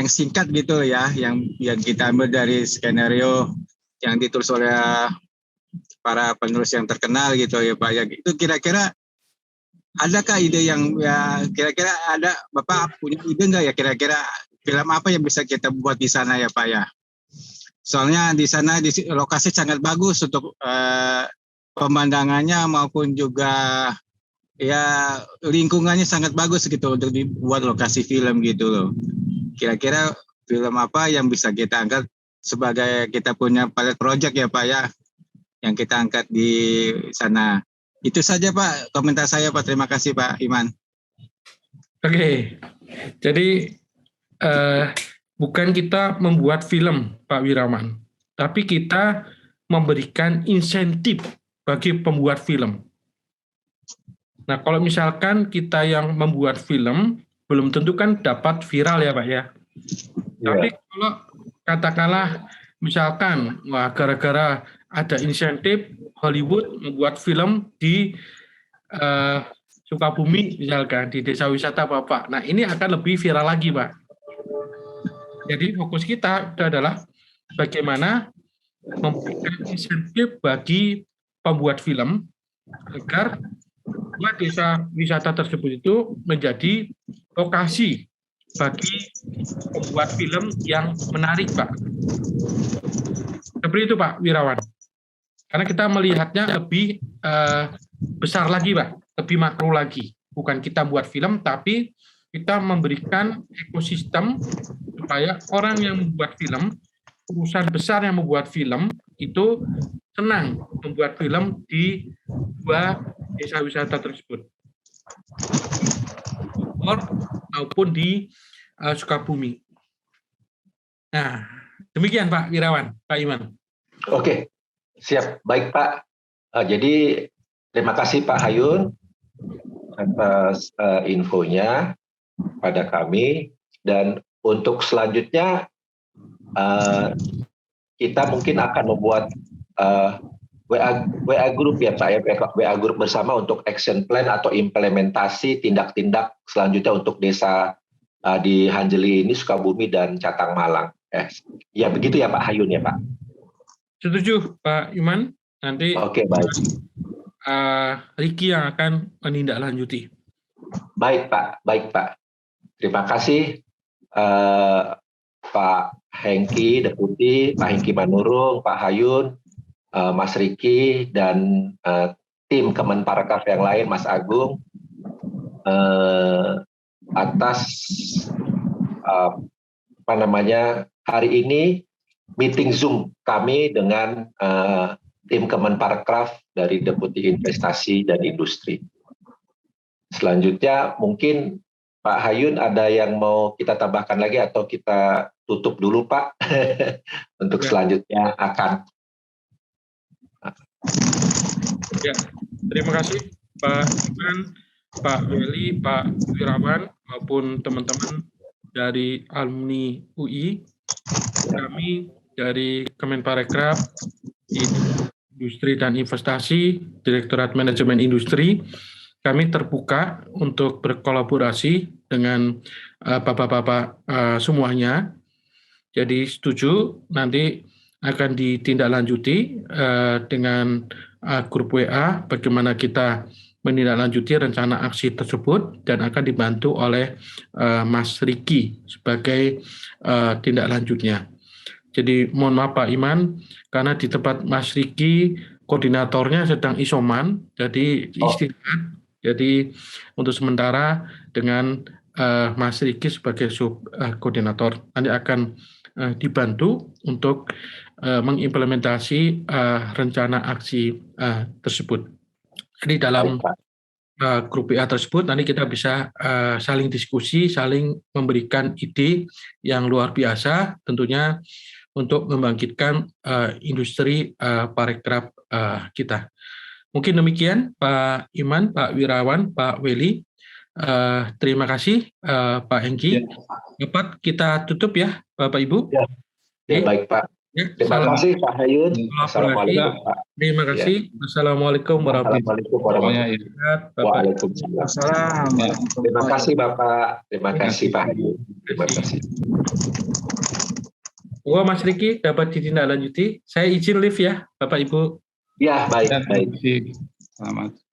singkat gitu ya, yang kita ambil dari skenario yang ditulis oleh para penulis yang terkenal gitu ya Pak ya. Itu kira-kira adakah ide yang ya kira-kira ada Bapak punya ide nggak ya kira-kira film apa yang bisa kita buat di sana ya Pak ya? Soalnya di sana di lokasi sangat bagus untuk pemandangannya maupun juga ya lingkungannya sangat bagus gitu untuk dibuat lokasi film gitu loh. Kira-kira film apa yang bisa kita angkat sebagai kita punya pilot project ya Pak ya, yang kita angkat di sana. Itu saja Pak komentar saya Pak. Terima kasih Pak Iman. Oke, jadi bukan kita membuat film Pak Wirawan, tapi kita memberikan insentif bagi pembuat film. Nah, kalau misalkan kita yang membuat film, belum tentu kan dapat viral ya Pak ya. Tapi kalau katakanlah misalkan, wah gara-gara ada insentif Hollywood membuat film di Sukabumi misalkan, di desa wisata Bapak. Nah ini akan lebih viral lagi Pak. Jadi fokus kita adalah bagaimana memberikan insentif bagi pembuat film agar desa wisata tersebut itu menjadi lokasi bagi pembuat film yang menarik Pak. Seperti itu Pak Wirawan. Karena kita melihatnya lebih besar lagi Pak, lebih makro lagi. Bukan kita buat film, tapi kita memberikan ekosistem supaya orang yang membuat film, perusahaan besar yang membuat film, itu senang membuat film di dua desa wisata tersebut. Maupun di Sukabumi. Nah, demikian Pak Wirawan, Pak Iman. Oke, siap. Baik Pak. Jadi terima kasih Pak Hayun atas infonya pada kami. Dan untuk selanjutnya kita mungkin akan membuat WA group ya Pak ya, WA group bersama untuk action plan atau implementasi tindak-tindak selanjutnya untuk desa di Hanjeli ini, Sukabumi dan Catang Malang. Ya begitu ya Pak Hayun ya Pak. Setuju Pak Iman. Nanti Oke, baik. Riki yang akan menindaklanjuti. Baik Pak. Terima kasih Pak Hengki Deputi, Pak Hengki Manurung, Pak Hayun, Mas Riki, dan tim Kemenparekraf yang lain, Mas Agung, atas hari ini meeting Zoom kami dengan tim Kemenparekraf dari Deputi Investasi dan Industri. Selanjutnya mungkin Pak Hayun ada yang mau kita tambahkan lagi atau kita tutup dulu Pak untuk selanjutnya akan. Ya, terima kasih Pak Iman, Pak Weli, Pak Wirawan, maupun teman-teman dari alumni UI, kami dari Kemenparekraf, Industri dan Investasi, Direktorat Manajemen Industri, kami terbuka untuk berkolaborasi dengan bapak-bapak semuanya. Jadi setuju nanti akan ditindaklanjuti dengan grup WA bagaimana kita menindaklanjuti rencana aksi tersebut dan akan dibantu oleh Mas Riki sebagai tindak lanjutnya. Jadi mohon maaf Pak Iman, karena di tempat Mas Riki koordinatornya sedang isoman, jadi istirahat. Jadi untuk sementara dengan Mas Riki sebagai koordinator nanti akan dibantu untuk mengimplementasi rencana aksi tersebut. Jadi dalam grup WA tersebut nanti kita bisa saling diskusi, saling memberikan ide yang luar biasa tentunya untuk membangkitkan industri parekraf kita. Mungkin demikian Pak Iman, Pak Wirawan, Pak Weli. Terima kasih Pak Hengki. Dapat kita tutup ya Bapak Ibu. Ya, baik Pak. Terima kasih Pak Hayun. Assalamualaikum Pak. Terima kasih. Assalamualaikum warahmatullahi wabarakatuh. Waalaikumsalam. Terima kasih Bapak. Terima kasih Pak Hayun. Terima kasih. Mas Riki dapat ditindaklanjuti. Saya izin live ya Bapak Ibu. Ya, baik. Selamat.